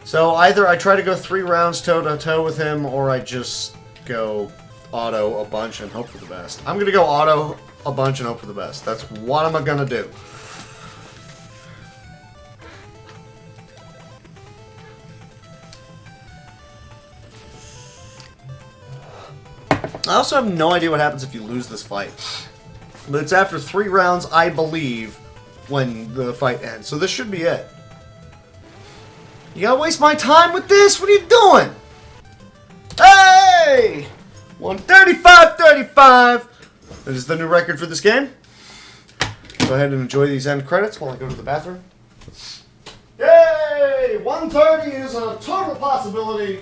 So, either I try to go 3 rounds toe-to-toe with him, or I just go auto a bunch and hope for the best. I'm gonna go auto a bunch and hope for the best. That's what I'm gonna do. I also have no idea what happens if you lose this fight. But it's after 3 rounds, I believe, when the fight ends. So this should be it. You gotta waste my time with this? What are you doing? Hey! 135.35. That is the new record for this game. Go ahead and enjoy these end credits while I go to the bathroom. Yay! 130 is a total possibility.